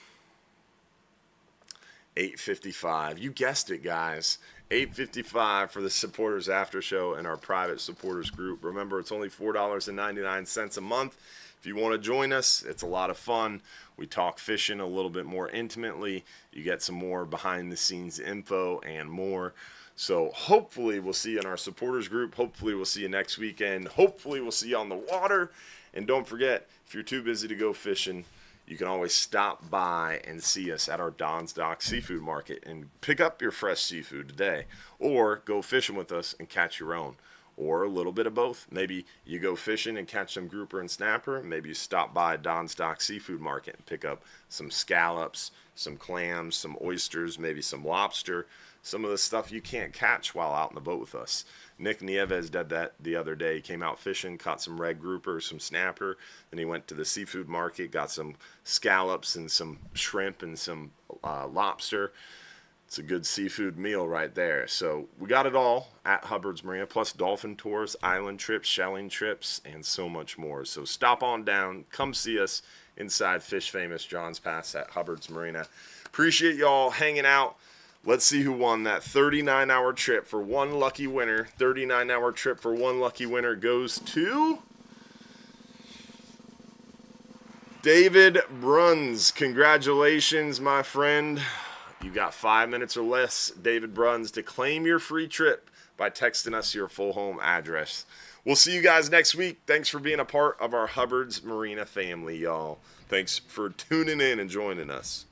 8:55. You guessed it, guys. 8:55 for the supporters after show in our private supporters group. Remember, it's only $4.99 a month. If you want to join us, it's a lot of fun. We talk fishing a little bit more intimately. You get some more behind-the-scenes info and more. So hopefully we'll see you in our supporters group. Hopefully we'll see you next weekend. Hopefully we'll see you on the water. And don't forget, if you're too busy to go fishing, you can always stop by and see us at our Don's Dock Seafood Market and pick up your fresh seafood today. Or go fishing with us and catch your own. Or a little bit of both. Maybe you go fishing and catch some grouper and snapper. Maybe you stop by Don's Dock Seafood Market and pick up some scallops, some clams, some oysters, maybe some lobster. Some of the stuff you can't catch while out in the boat with us. Nick Nieves did that the other day. He came out fishing, caught some red grouper, some snapper. Then he went to the seafood market, got some scallops and some shrimp and some lobster. It's a good seafood meal right there. So we got it all at Hubbard's Marina, plus dolphin tours, island trips, shelling trips, and so much more. So stop on down. Come see us inside Fish Famous John's Pass at Hubbard's Marina. Appreciate y'all hanging out. Let's see who won that 39-hour trip for one lucky winner. 39-hour trip for one lucky winner goes to David Bruns. Congratulations, my friend. You got 5 minutes or less, David Bruns, to claim your free trip by texting us your full home address. We'll see you guys next week. Thanks for being a part of our Hubbard's Marina family, y'all. Thanks for tuning in and joining us.